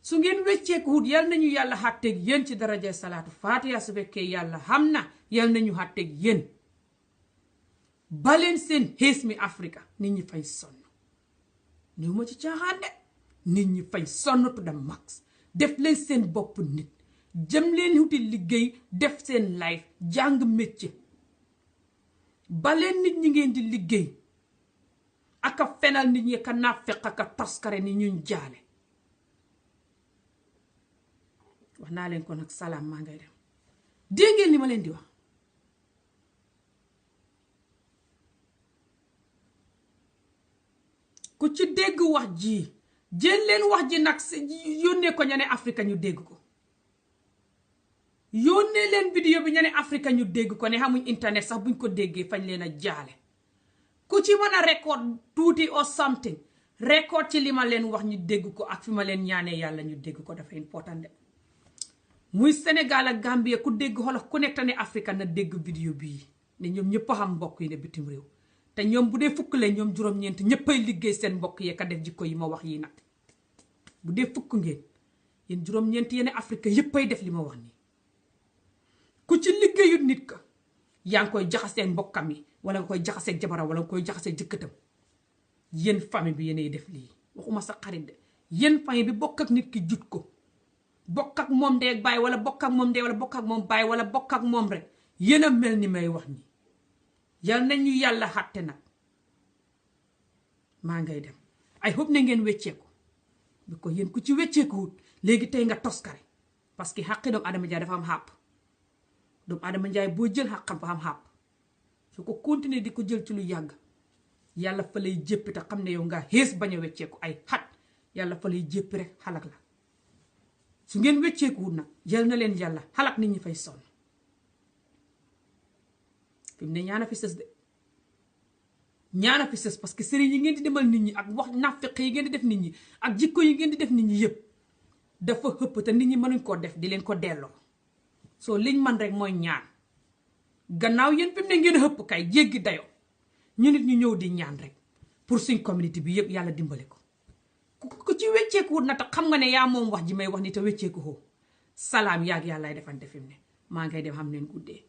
su ngeen wecceeku wut yal nañu yàlla xàtteeg yéen ci daraja salaatu fatiha su fekkee yàlla xam na yal nañu xàtteeg yéen baleen seen xees mi Afrika nit ñi fañ sonn néew ma ci caaxaan de nit ñi fañ sonn to the max def leen seen bopp nit jëm leen wuti liggéey def seen life jàng métier baleen nit ñi ngeen di liggéey aka fenal nit ñi ka naafeq aka toskare ni ñuñ jaale wax naa leen ko nag salaam maa ngay dem dégg ngeen li ma leen di wax ku ci dégg wax ji jël leen wax ji nag yónnee ko ña ne Afrika ñu dégg ko yónnee leen vidéo bi ña ne Afrika ñu dégg ko ne xamuñ internet sax buñ ko déggee fañ leen a jaale ku ci mën a record tuuti or something record ci li ma leen wax ñu dégg ko ak fi ma leen ñaanee yàlla ñu dégg ko dafa important de muy Sénégal ak Gambie ku dégg xolof ku nekk ne Afrika na dégg vidéo bii ne ñoom ñëpp a xam mbokk yi ne bitim réew te ñoom bu dee fukk leen ñoom juróom-ñeent ñëppay liggéey seen mbokk yee ka def jikko yi ma wax yi nag bu dee fukk ngeen yéen juróom-ñeent yene Afrika yëppay def li ma wax nii ku ci liggéeyut nit ka yaa ngi koy jaxasee mbokkam yi wala nga koy jaxasee jabaram wala nga koy jaxasee jëkkëtam yéen famille bi yéenay def lii waxuma sa xarit de yéen famille bi bokk ak nit ki jut ko bokk ak moom ndey ak baay wala bokk ak moom ndey wala bokk ak moom baay wala bokk ak moom rek yéen a mel ni may wax nii yal nañu yàlla xàtte nag maa ngay dem ay hope ne ngeen wecceeku bi ko yéen ku ci wecceekuwut léegi tey nga toskare parce que xàqi doomu adama njaay dafa am xàpp doomu adama njaay boo jël xàqam fa am xàpp su ko continuer di ko jël ci lu yàgg yàlla fa lay jéppi te xam ne yow nga xees bañ a wecceeku ay xat yàlla fa lay jéppi rek xalak la su ngeen wecceekuwut nag yal na leen yàlla xalak nit ñi fay sonn fi mu ne ñaana fi sës de ñaana fi sës parce que sëriñ yi ngeen di demal nit ñi ak wax nafiq yi ngeen di def nit ñi ak jikko yi ngeen di def nit ñi yëpp dafa xëpp te nit ñi mënuñ koo def di leen ko delloo soo liñ man rek mooy ñaan gannaaw yéen fi mu ne ngeen xëpp kay jéggi dayoo ñu nit ñu ñëw di ñaan rek pour suñ communauté bi yëpp yàlla dimbale ko ku ci wecceeku wut na te xam nga ne yaa moom wax ji may wax ni te wecceeku xoo salaam yaag yàllaay defante fi mu ne maa ngay dem xam leen guddee